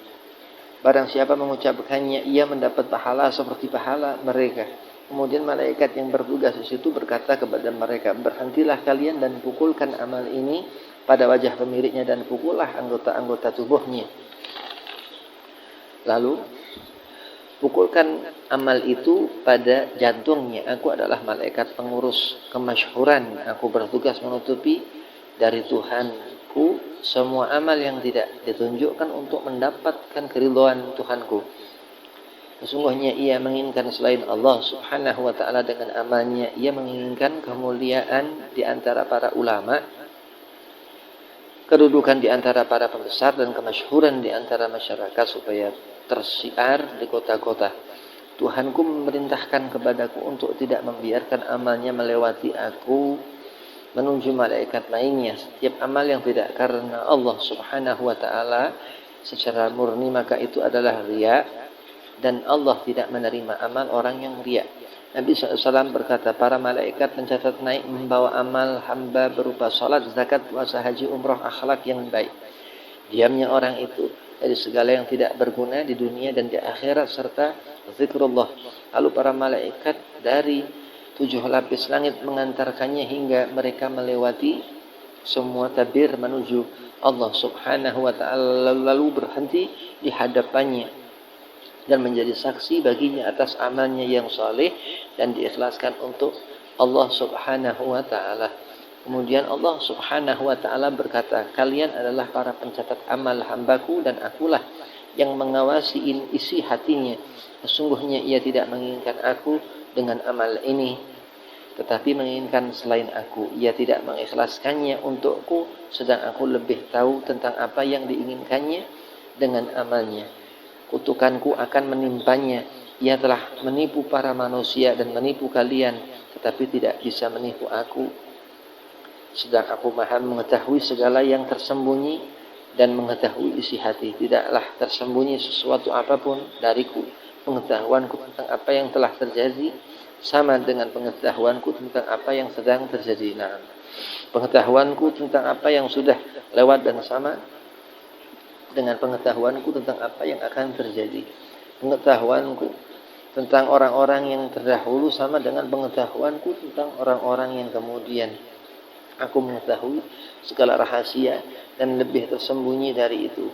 Speaker 1: Barang siapa mengucapkannya, ia mendapat pahala seperti pahala mereka. Kemudian malaikat yang bertugas di situ berkata kepada mereka, berhentilah kalian dan pukulkan amal ini pada wajah pemiliknya dan pukullah anggota-anggota tubuhnya. Lalu pukulkan amal itu pada jantungnya. Aku adalah malaikat pengurus kemasyhuran. Aku bertugas menutupi dari Tuhanku semua amal yang tidak ditunjukkan untuk mendapatkan keridhaan Tuhanku. Sesungguhnya ia menginginkan selain Allah subhanahu wa ta'ala dengan amalnya. Ia menginginkan kemuliaan di antara para ulama, kedudukan di antara para pembesar, dan kemasyhuran di antara masyarakat supaya tersiar di kota-kota. Tuhanku memerintahkan kepadaku untuk tidak membiarkan amalnya melewati aku menuju malaikat lainnya. Setiap amal yang tidak karena Allah subhanahu wa ta'ala secara murni, maka itu adalah riya, dan Allah tidak menerima amal orang yang riya. Nabi SAW berkata, para malaikat mencatat naik membawa amal hamba berupa salat, zakat, puasa, haji, umrah, akhlak yang baik. Diamnya orang itu dari segala yang tidak berguna di dunia dan di akhirat serta zikrullah. Lalu para malaikat dari 7 lapis langit mengantarkannya hingga mereka melewati semua tabir menuju Allah subhanahu wa ta'ala, lalu berhenti di hadapannya dan menjadi saksi baginya atas amalnya yang saleh dan diikhlaskan untuk Allah subhanahu wa ta'ala. Kemudian Allah subhanahu wa ta'ala berkata, kalian adalah para pencatat amal hambaku dan akulah yang mengawasi isi hatinya. Sesungguhnya ia tidak menginginkan aku dengan amal ini, tetapi menginginkan selain aku. Ia tidak mengikhlaskannya untukku, sedang aku lebih tahu tentang apa yang diinginkannya dengan amalnya. Kutukanku akan menimpanya. Ia telah menipu para manusia dan menipu kalian, tetapi tidak bisa menipu aku. Sedang aku maha mengetahui segala yang tersembunyi dan mengetahui isi hati. Tidaklah tersembunyi sesuatu apapun dariku. Pengetahuanku tentang apa yang telah terjadi sama dengan pengetahuanku tentang apa yang sedang terjadi. Nah, pengetahuanku tentang apa yang sudah lewat dan sama dengan pengetahuanku tentang apa yang akan terjadi. Pengetahuanku tentang orang-orang yang terdahulu sama dengan pengetahuanku tentang orang-orang yang kemudian. Aku mengetahui segala rahasia dan lebih tersembunyi dari itu.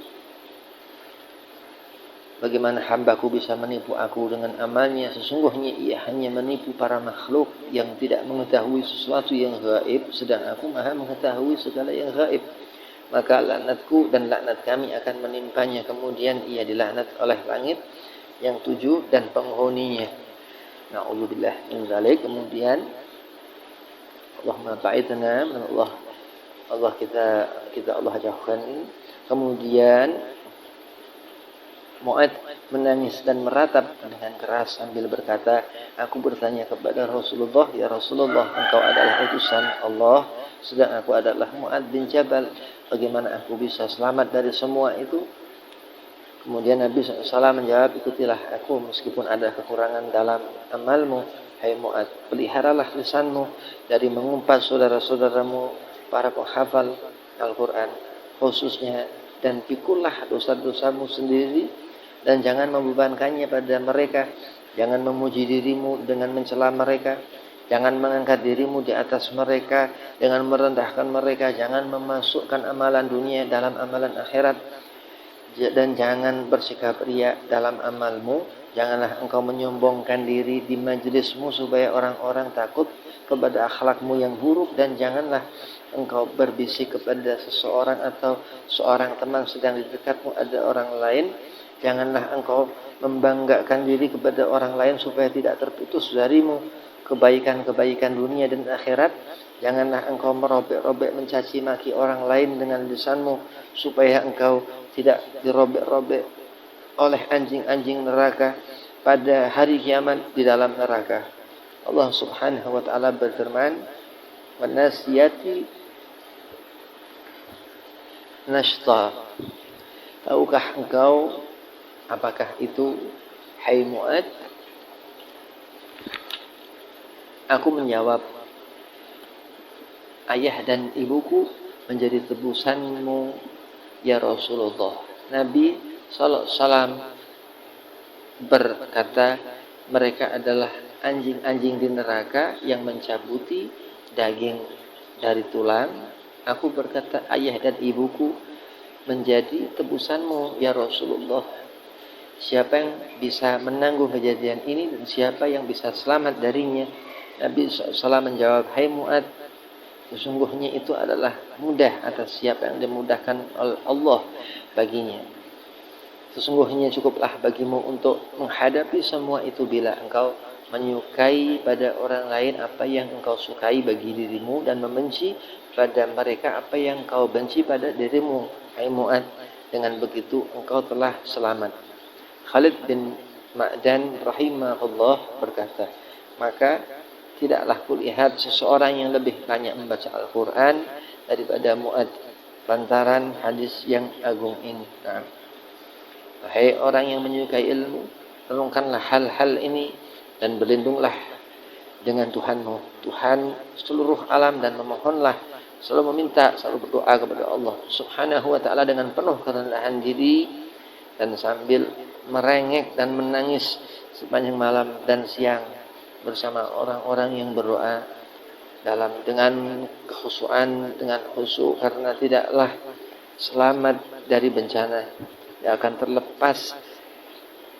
Speaker 1: Bagaimana hambaku bisa menipu aku dengan amalnya? Sesungguhnya ia hanya menipu para makhluk yang tidak mengetahui sesuatu yang gaib, sedang aku maha mengetahui segala yang gaib. Maka laknatku dan laknat kami akan menimpanya. Kemudian ia dilaknat oleh langit yang 7 dan penghuninya. Na'udzubillah min dzalik. Kemudian Allahumma ba'idna min Allah kita Allah jauhkan. Kemudian Mu'ad menangis dan meratap dengan keras sambil berkata, aku bertanya kepada Rasulullah, ya Rasulullah, engkau adalah utusan Allah, sedang aku adalah Mu'ad bin Jabal. Bagaimana aku bisa selamat dari semua itu? Kemudian Nabi SAW menjawab, ikutilah aku meskipun ada kekurangan dalam amalmu. Hai Mu'ad, peliharalah lisanmu dari mengumpat saudara-saudaramu para penghafal Al-Quran khususnya, dan pikullah dosa-dosamu sendiri dan jangan membebankannya pada mereka. Jangan memuji dirimu dengan mencela mereka. Jangan mengangkat dirimu di atas mereka dengan merendahkan mereka. Jangan memasukkan amalan dunia dalam amalan akhirat. Dan jangan bersikap riya dalam amalmu. Janganlah engkau menyombongkan diri di majlismu supaya orang-orang takut kepada akhlakmu yang buruk. Dan janganlah engkau berbisik kepada seseorang atau seorang teman sedang di dekatmu ada orang lain. Janganlah engkau membanggakan diri kepada orang lain supaya tidak terputus darimu kebaikan-kebaikan dunia dan akhirat. Janganlah engkau merobek-robek mencaci maki orang lain dengan lisanmu supaya engkau tidak dirobek-robek oleh anjing-anjing neraka pada hari kiamat di dalam neraka. Allah Subhanahu wa taala berfirman, "Wan nasiyati nashta." tahukah engkau apakah itu, hai Mu'ad? Aku menjawab, ayah dan ibuku menjadi tebusanmu ya Rasulullah. Nabi sallallahu alaihi wasallam berkata, mereka adalah anjing-anjing di neraka yang mencabuti daging dari tulang. Aku berkata, ayah dan ibuku menjadi tebusanmu ya Rasulullah. Siapa yang bisa menanggung kejadian ini dan siapa yang bisa selamat darinya? Nabi SAW menjawab, hai Mu'ad, sesungguhnya itu adalah mudah atas siapa yang dimudahkan oleh Allah baginya. Sesungguhnya cukuplah bagimu untuk menghadapi semua itu bila engkau menyukai pada orang lain apa yang engkau sukai bagi dirimu dan membenci pada mereka apa yang engkau benci pada dirimu. Hai Mu'ad, dengan begitu engkau telah selamat. Khalid bin Ma'dan rahimahullah berkata, maka tidaklah kulihat seseorang yang lebih banyak membaca Al-Quran daripada Mu'ad lantaran hadis yang agung ini. Nah, wahai orang yang menyukai ilmu, renungkanlah hal-hal ini dan berlindunglah dengan Tuhanmu, Tuhan seluruh alam, dan memohonlah, selalu meminta, selalu berdoa kepada Allah Subhanahu wa ta'ala dengan penuh kerendahan diri dan sambil merengek dan menangis sepanjang malam dan siang bersama orang-orang yang berdoa dengan kekhusyuan, dengan khusyuk, karena tidaklah selamat dari bencana yang akan terlepas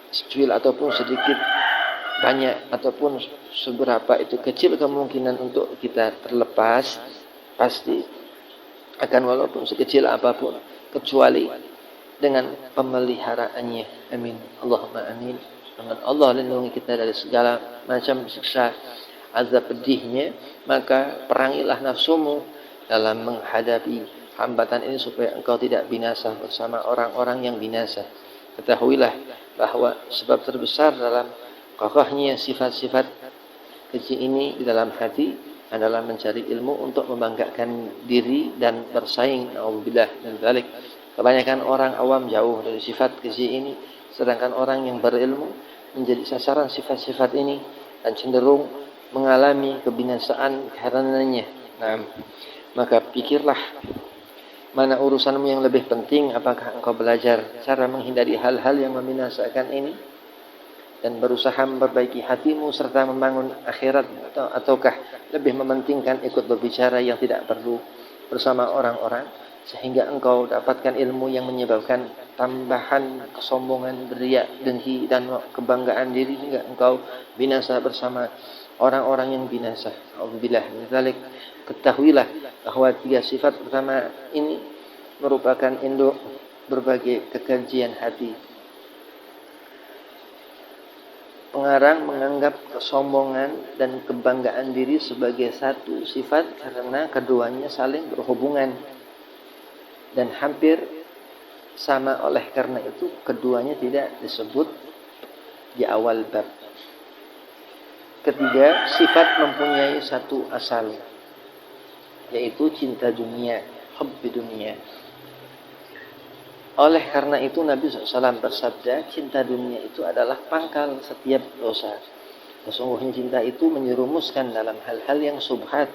Speaker 1: secuil ataupun sedikit banyak ataupun seberapa itu kecil kemungkinan untuk kita terlepas, pasti akan walaupun sekecil apapun, kecuali dengan pemeliharaannya. Amin. Allahumma amin. Allah lindungi kita dari segala macam siksa azab pedihnya. Maka perangilah nafsumu dalam menghadapi hambatan ini supaya engkau tidak binasa bersama orang-orang yang binasa. Ketahuilah bahwa sebab terbesar dalam kokohnya sifat-sifat keji ini di dalam hati adalah mencari ilmu untuk membanggakan diri dan bersaing. Na'udzubillah min dzalik. Kebanyakan orang awam jauh dari sifat keji ini, sedangkan orang yang berilmu menjadi sasaran sifat-sifat ini dan cenderung mengalami kebinasaan karenanya. Nah, maka pikirlah mana urusanmu yang lebih penting, apakah engkau belajar cara menghindari hal-hal yang membinasakan ini dan berusaha memperbaiki hatimu serta membangun akhirat, ataukah lebih mementingkan ikut berbicara yang tidak perlu bersama orang-orang sehingga engkau dapatkan ilmu yang menyebabkan tambahan kesombongan, riya, dengki dan kebanggaan diri hingga engkau binasa bersama orang-orang yang binasa. Alhamdulillah min dzalik. Ketahuilah bahwa tiga sifat pertama ini merupakan induk berbagai kekejian hati. Pengarang menganggap kesombongan dan kebanggaan diri sebagai satu sifat karena keduanya saling berhubungan dan hampir sama, oleh karena itu keduanya tidak disebut di awal bab. Ketiga, sifat mempunyai satu asal, yaitu cinta dunia, hubbi dunia. Oleh karena itu Nabi SAW bersabda, cinta dunia itu adalah pangkal setiap dosa. Sesungguhnya cinta itu menyerumuskan dalam hal-hal yang subhat,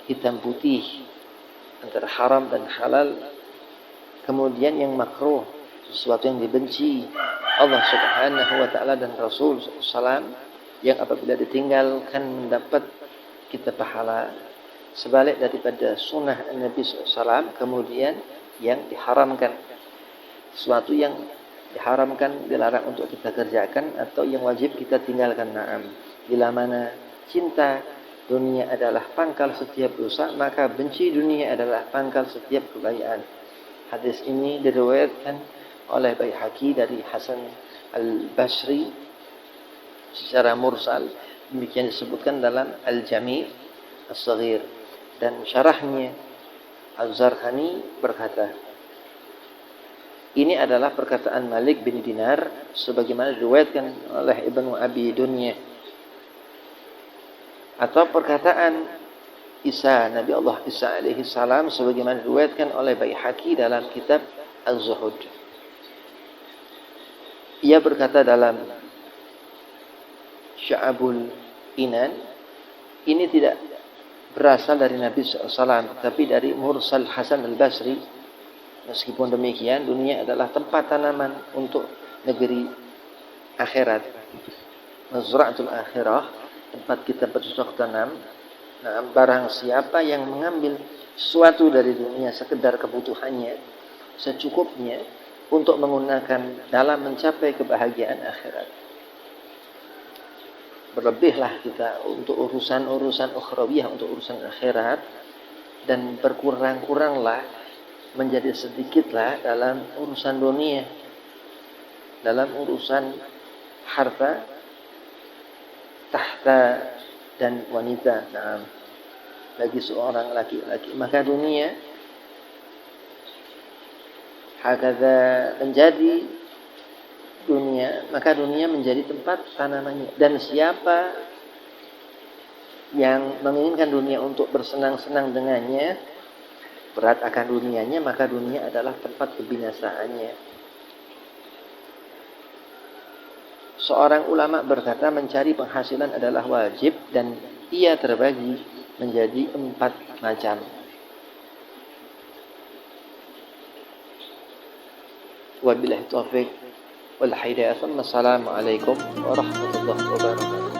Speaker 1: hitam putih, antara haram dan halal, kemudian yang makruh, sesuatu yang dibenci Allah Subhanahu wa ta'ala dan Rasul SAW, yang apabila ditinggalkan mendapat kita pahala sebalik daripada sunnah Nabi SAW. Kemudian yang diharamkan, sesuatu yang diharamkan, dilarang untuk kita kerjakan, atau yang wajib kita tinggalkan. Naam, bila mana cinta dunia adalah pangkal setiap dosa, maka benci dunia adalah pangkal setiap kebaikan. Hadis ini diriwayatkan oleh Baihaqi dari Hasan al-Basri secara mursal, demikian disebutkan dalam Al-Jami' As-Saghir. Dan syarahnya Az-Zarqani berkata, ini adalah perkataan Malik bin Dinar sebagaimana diriwayatkan oleh Ibnu Abi Dunya, atau perkataan Isa, Nabi Allah Isa alaihi salam sebagaimana diriwayatkan oleh Baihaqi dalam kitab az-zuhud. Ia berkata dalam Sya'abul Inan, ini tidak berasal dari Nabi SAW, tapi dari Mursal Hasan al-Basri. Meskipun demikian, dunia adalah tempat tanaman untuk negeri akhirat, mazra'atul akhirah, tempat kita bercocok tanam. Nah, barang siapa yang mengambil sesuatu dari dunia sekedar kebutuhannya, secukupnya untuk menggunakan dalam mencapai kebahagiaan akhirat, berlebihlah kita untuk urusan-urusan ukhrawiyah, untuk urusan akhirat, dan berkurang-kuranglah, menjadi sedikitlah dalam urusan dunia, dalam urusan harta, tahta, dan wanita. Nah, bagi seorang laki-laki, maka dunia hakadha menjadi dunia, maka dunia menjadi tempat tanamannya. Dan siapa yang menginginkan dunia untuk bersenang-senang dengannya, berat akan dunianya, maka dunia adalah tempat kebinasaannya. Seorang ulama berkata, mencari penghasilan adalah wajib dan ia terbagi menjadi 4 macam. Wabillahi taufiq wal hidayah. Assalamualaikum warahmatullahi wabarakatuh.